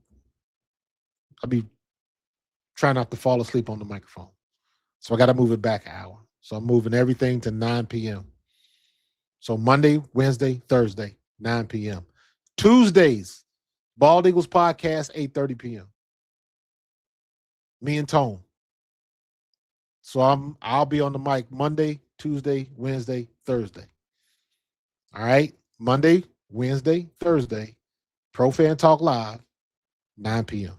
I'll be trying not to fall asleep on the microphone. So I got to move it back an hour. So I'm moving everything to 9 p.m. So Monday, Wednesday, Thursday, 9 p.m. Tuesdays, Bald Eagles Podcast, 8:30 p.m. Me and Tone. So I'll be on the mic Monday, Tuesday, Wednesday, Thursday. All right? Monday, Wednesday, Thursday, Pro Fan Talk Live, 9 p.m.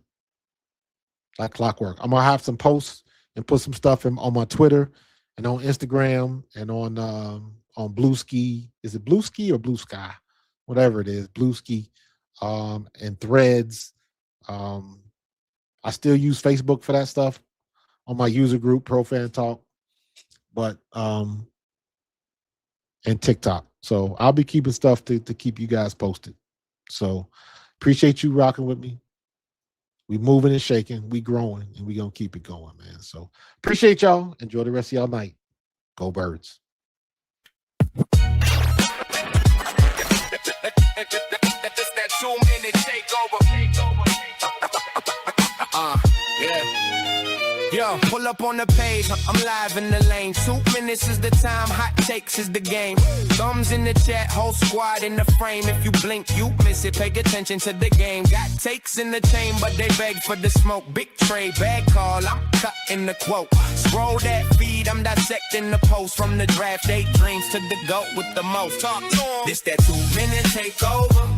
Like clockwork. I'm going to have some posts and put some stuff on my Twitter and on Instagram and on Blue Ski. Is it Blue Ski or Blue Sky? Whatever it is, Blue Ski, and Threads. I still use Facebook for that stuff on my user group, Pro Fan Talk, but and TikTok. So I'll be keeping stuff to keep you guys posted. So appreciate you rocking with me. We moving and shaking, we growing, and we gonna keep it going, man. So appreciate y'all. Enjoy the rest of y'all night. Go Birds. It's that 2-minute takeover. Yeah. Yo, pull up on the page, I'm live in the lane. 2 minutes is the time, hot takes is the game. Thumbs in the chat, whole squad in the frame. If you blink, you miss it, pay attention to the game. Got takes in the chain, but they beg for the smoke. Big trade, bad call, I'm cutting the quote. Scroll that feed, I'm dissecting the post. From the draft day dreams to the GOAT with the most. Talk to 'em. This that 2-minute takeover.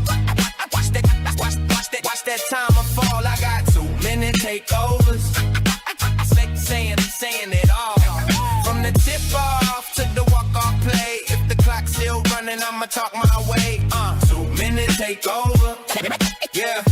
Watch that timer fall, I got 2-minute takeovers. Saying it all. From the tip off to the walk-off play. If the clock's still running, I'ma talk my way. 2-minute takeover. Yeah.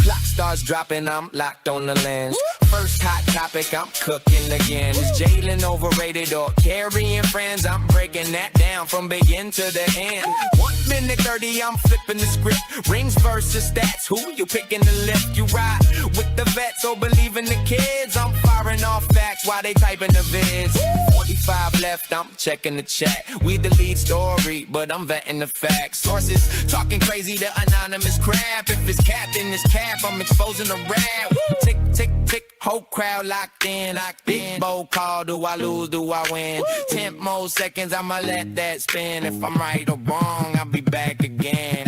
Clock starts dropping, I'm locked on the lens. First hot topic, I'm cooking again. Is Jalen overrated or carrying friends? I'm breaking that down from begin to the end. 1 minute 30, I'm flipping the script. Rings versus stats, who you picking the lift? You ride with the vets or believe in the kids? I'm firing off facts while they typing the vids. 45 left, I'm checking the chat. We the lead story, but I'm vetting the facts. Sources talking crazy, the anonymous crap. If it's capped in this cap, I'm exposing the rap. Tick, tick, tick, whole crowd locked in. Big bold call, do I lose, do I win? 10 more seconds, I'ma let that spin. If I'm right or wrong, I'll be back again.